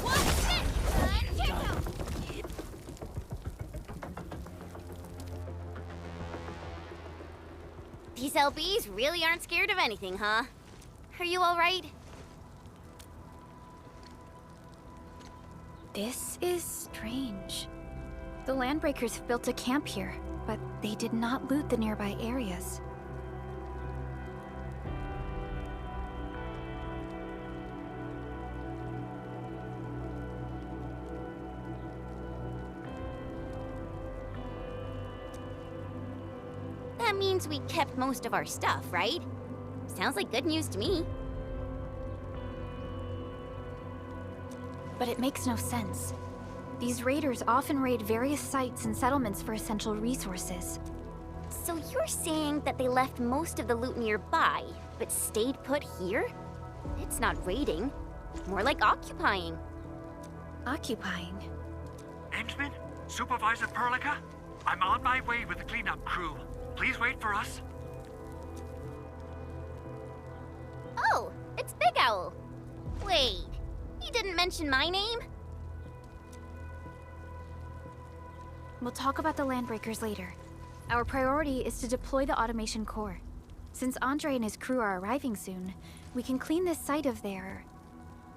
Watch this. Take out. These LBs really aren't scared of anything, huh? Are you all right? This is strange. The landbreakers have built a camp here, but they did not loot the nearby areas. That means we kept most of our stuff, right? Sounds like good news to me. But it makes no sense. These raiders often raid various sites and settlements for essential resources. So you're saying that they left most of the loot nearby, but stayed put here? It's not raiding. More like occupying. Occupying? Endman? Supervisor Perlica? I'm on my way with the cleanup crew. Please wait for us. mention my name? We'll talk about the Landbreakers later. Our priority is to deploy the automation core. Since Andre and his crew are arriving soon, we can clean this site of their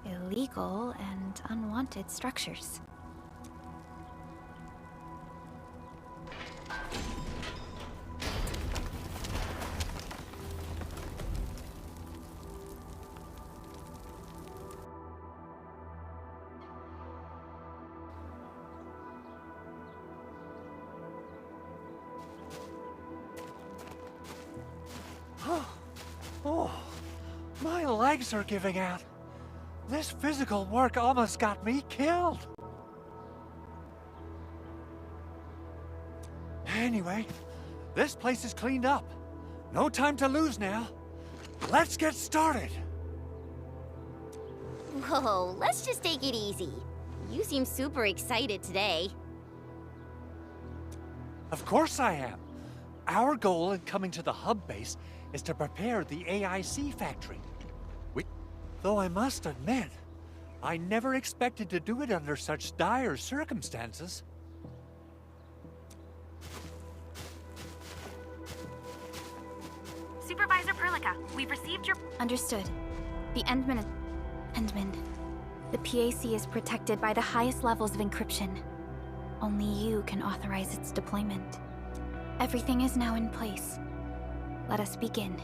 illegal and unwanted structures. Oh, my legs are giving out. This physical work almost got me killed. Anyway, this place is cleaned up. No time to lose now. Let's get started. Whoa, let's just take it easy. You seem super excited today. Of course I am. Our goal in coming to the hub base is to prepare the AIC factory. Though I must admit, I never expected to do it under such dire circumstances. Supervisor Perlica, we've received your... Understood. The Endman... The PAC is protected by the highest levels of encryption. Only you can authorize its deployment. Everything is now in place. Let us begin.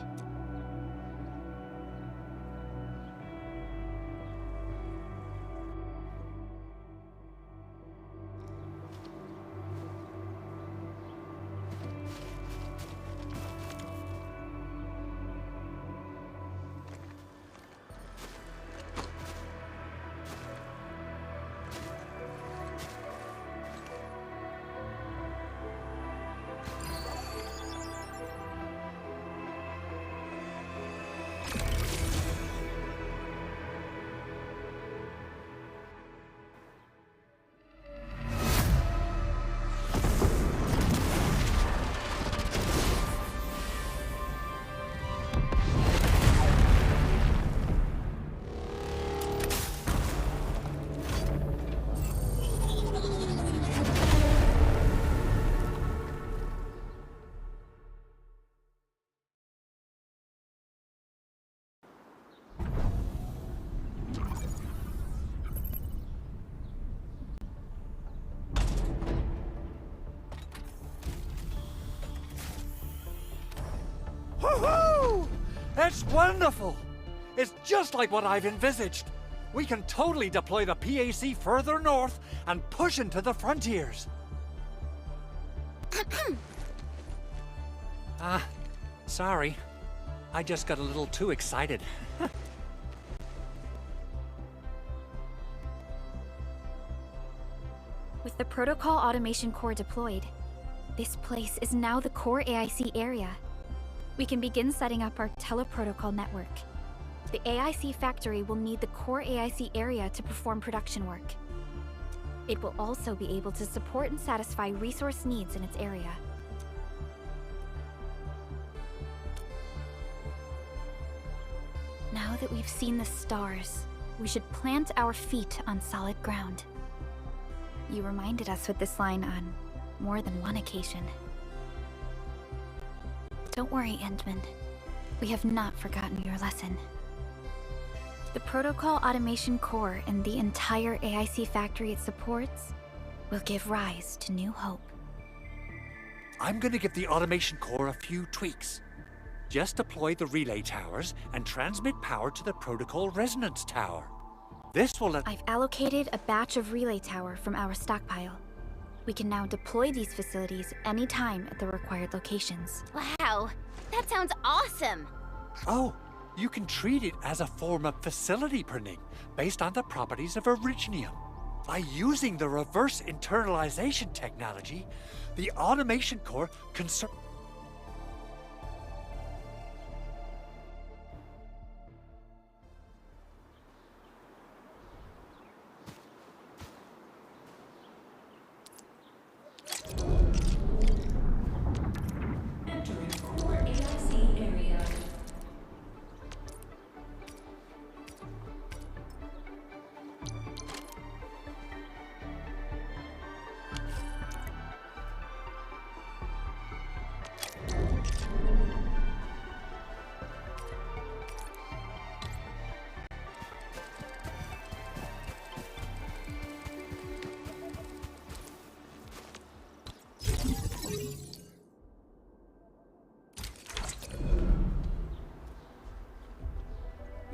Woohoo! That's wonderful! It's just like what I've envisaged. We can totally deploy the PAC further north and push into the frontiers. Sorry. I just got a little too excited. With the Protocol Automation Core deployed, this place is now the core AIC area. We can begin setting up our teleprotocol network. The AIC factory will need the core AIC area to perform production work. It will also be able to support and satisfy resource needs in its area. Now that we've seen the stars, we should plant our feet on solid ground. You reminded us with this line on more than one occasion. Don't worry, Endman. We have not forgotten your lesson. The Protocol Automation Core and the entire AIC factory it supports will give rise to new hope. I'm gonna give the Automation Core a few tweaks. Just deploy the relay towers and transmit power to the Protocol Resonance Tower. This will let... I've allocated a batch of relay tower from our stockpile. We can now deploy these facilities anytime at the required locations. Wow, that sounds awesome! Oh, you can treat it as a form of facility printing based on the properties of Originium. By using the reverse internalization technology, the Automation Core can...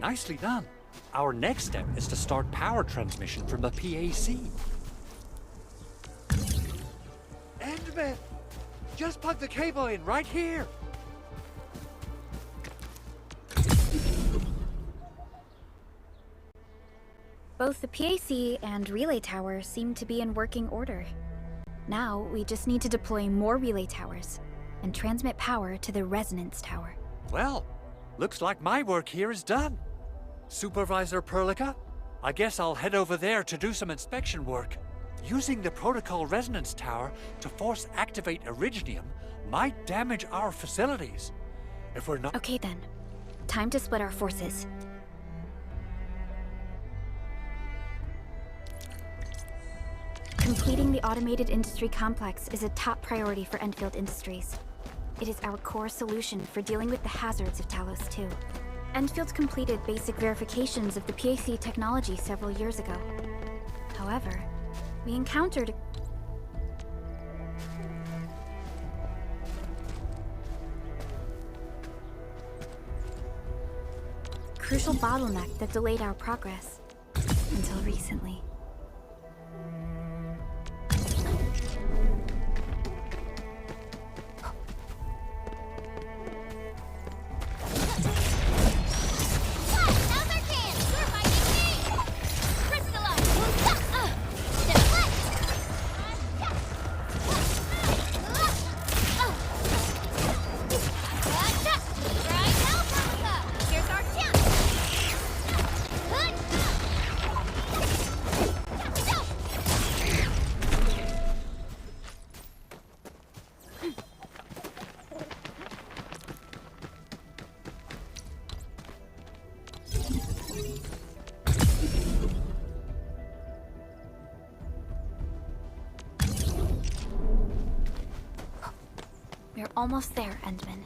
Nicely done. Our next step is to start power transmission from the PAC. Endman! Just plug the cable in right here! Both the PAC and relay tower seem to be in working order. Now, we just need to deploy more relay towers and transmit power to the resonance tower. Well, looks like my work here is done. Supervisor Perlica, I guess I'll head over there to do some inspection work. Using the protocol resonance tower to force activate Originium might damage our facilities. If we're not— Okay then. Time to split our forces. Completing the automated industry complex is a top priority for Enfield Industries. It is our core solution for dealing with the hazards of Talos 2. Enfield completed basic verifications of the PAC technology several years ago. However, we encountered a crucial bottleneck that delayed our progress until recently. We're almost there, Endman.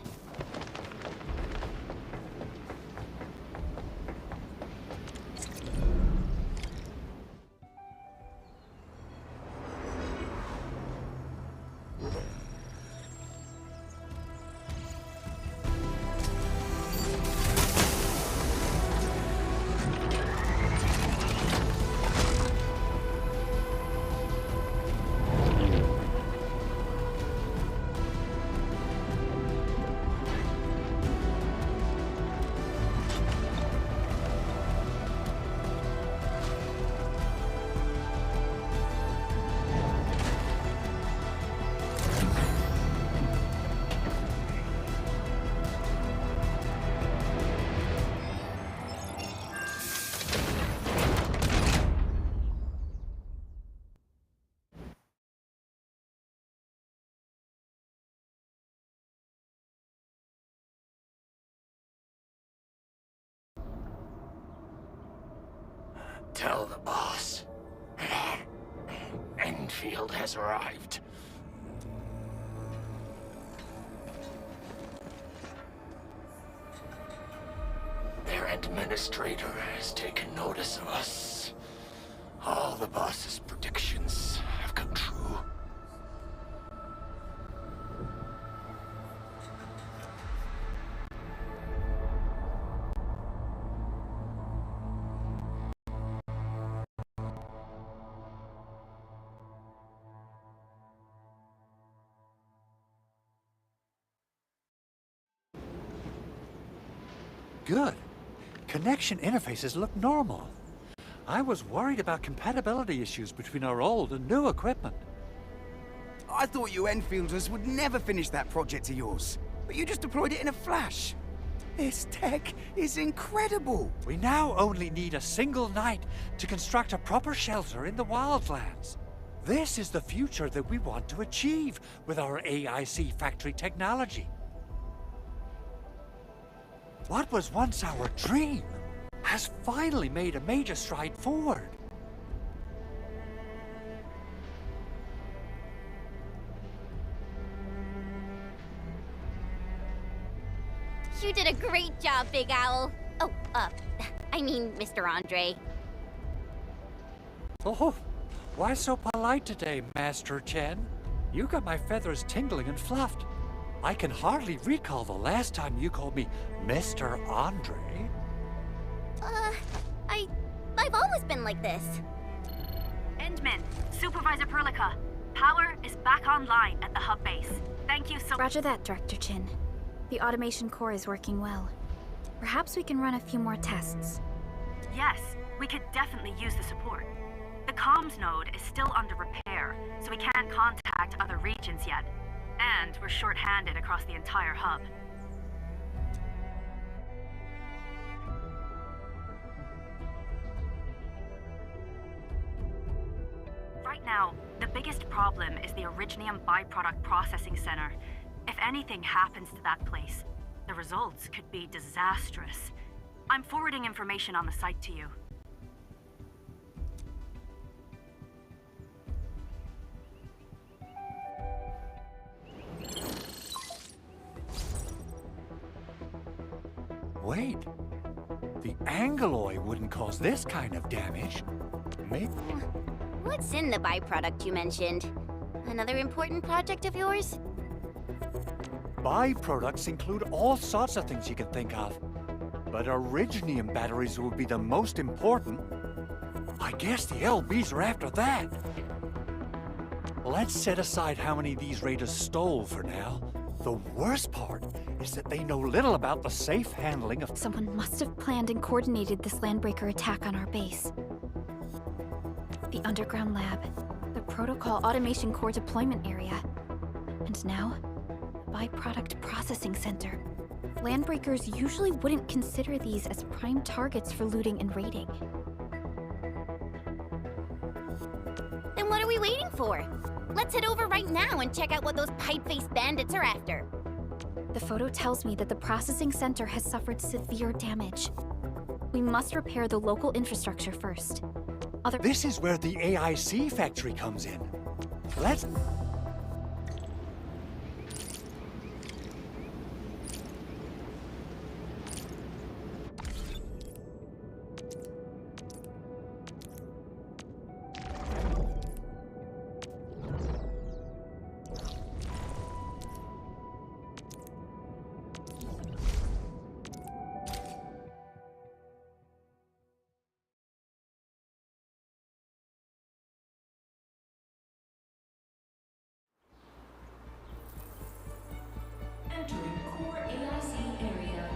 Tell the boss. Enfield has arrived. Their administrator has taken notice of us. All the boss's predictions have come true. Good. Connection interfaces look normal. I was worried about compatibility issues between our old and new equipment. I thought you Enfielders would never finish that project of yours, but you just deployed it in a flash. This tech is incredible. We now only need a single night to construct a proper shelter in the wildlands. This is the future that we want to achieve with our AIC factory technology. What was once our dream has finally made a major stride forward. You did a great job, Big Owl. Oh, I mean, Mr. Andre. Oh, why so polite today, Master Chen? You got my feathers tingling and fluffed. I can hardly recall the last time you called me Mr. Andre. I've always been like this. Endman, Supervisor Perlica, power is back online at the hub base. Thank you so— Roger that, Director Chin. The automation core is working well. Perhaps we can run a few more tests. Yes, we could definitely use the support. The comms node is still under repair, so we can't contact other regions yet. And we're short-handed across the entire hub. Right now, the biggest problem is the Originium byproduct processing center. If anything happens to that place, the results could be disastrous. I'm forwarding information on the site to you. Wait. The Angeloy wouldn't cause this kind of damage. Maybe. What's in the byproduct you mentioned? Another important project of yours? Byproducts include all sorts of things you can think of. But Originium batteries would be the most important. I guess the LBs are after that. Let's set aside how many these raiders stole for now. The worst part is that they know little about the safe handling of— Someone must have planned and coordinated this landbreaker attack on our base. The underground lab, the protocol automation core deployment area, and now, the byproduct processing center. Landbreakers usually wouldn't consider these as prime targets for looting and raiding. Then what are we waiting for? Let's head over right now and check out what those pipe-faced bandits are after. The photo tells me that the processing center has suffered severe damage. We must repair the local infrastructure first. This is where the AIC factory comes in. Let's— Entering core AIC area.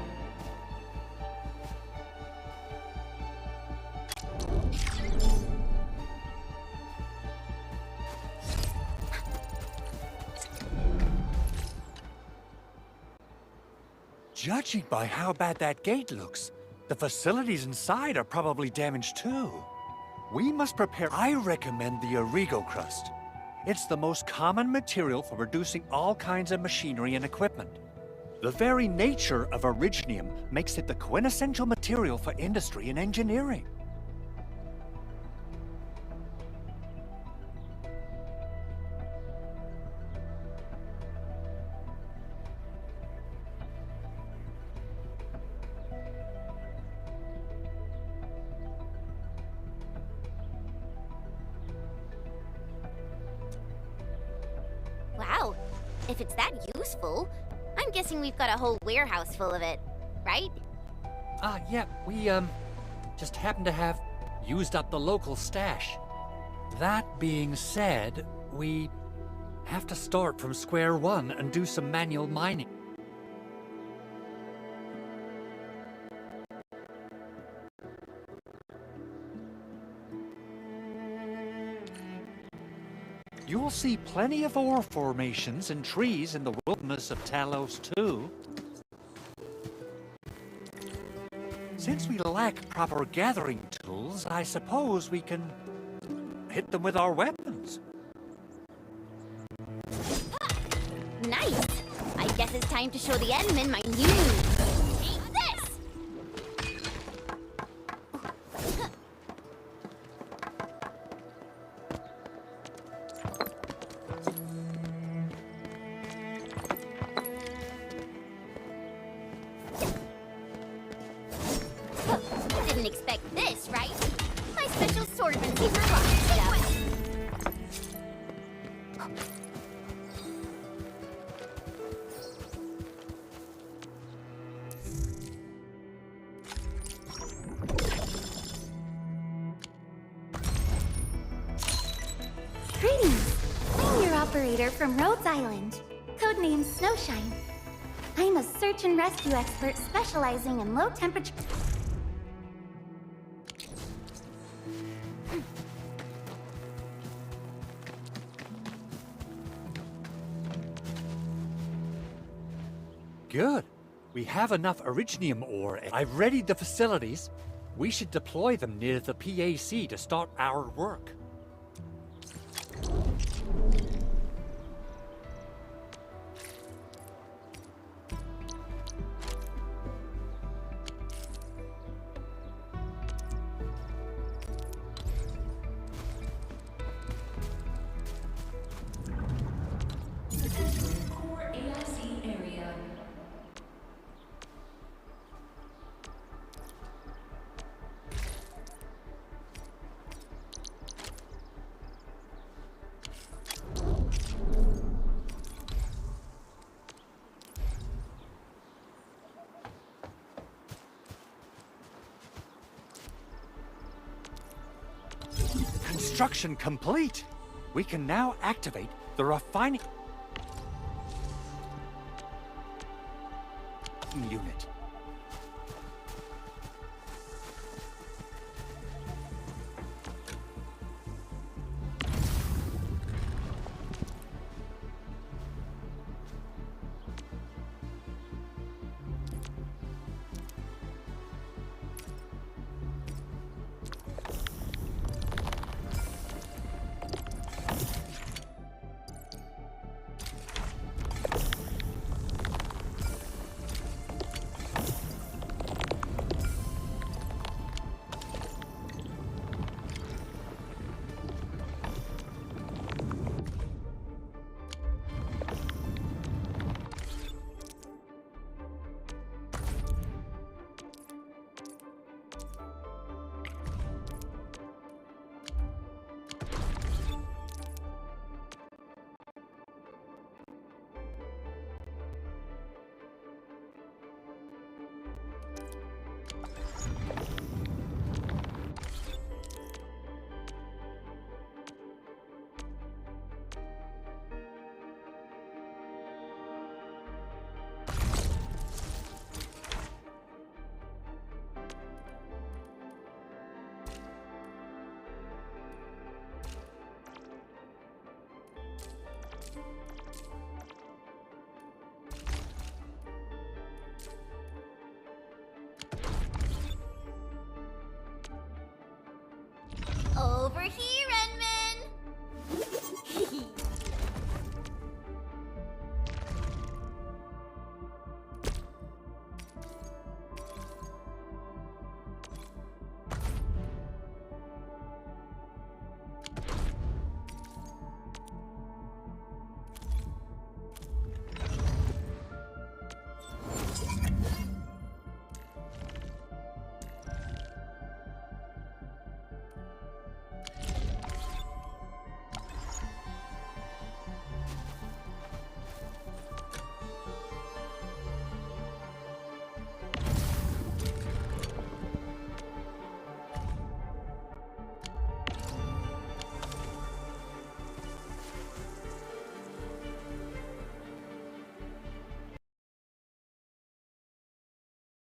Judging by how bad that gate looks, the facilities inside are probably damaged too. We must prepare— I recommend the Origo crust. It's the most common material for producing all kinds of machinery and equipment. The very nature of Originium makes it the quintessential material for industry and engineering. Wow, if it's that useful, I'm guessing we've got a whole warehouse full of it, right? Yeah, we, just happen to have used up the local stash. That being said, we have to start from square one and do some manual mining. You'll see plenty of ore formations and trees in the wilderness of Talos too. Since we lack proper gathering tools, I suppose we can hit them with our weapons. Nice! I guess it's time to show the admin my new move. Take this! Didn't expect this, right? My special swordman's even rock stuff. Greetings! I'm your operator from Rhodes Island, codenamed Snowshine. I'm a search and rescue expert specializing in low temperature. Good. We have enough Originium ore. I've readied the facilities. We should deploy them near the PAC to start our work. Core AIC area. Construction complete. We can now activate the refining.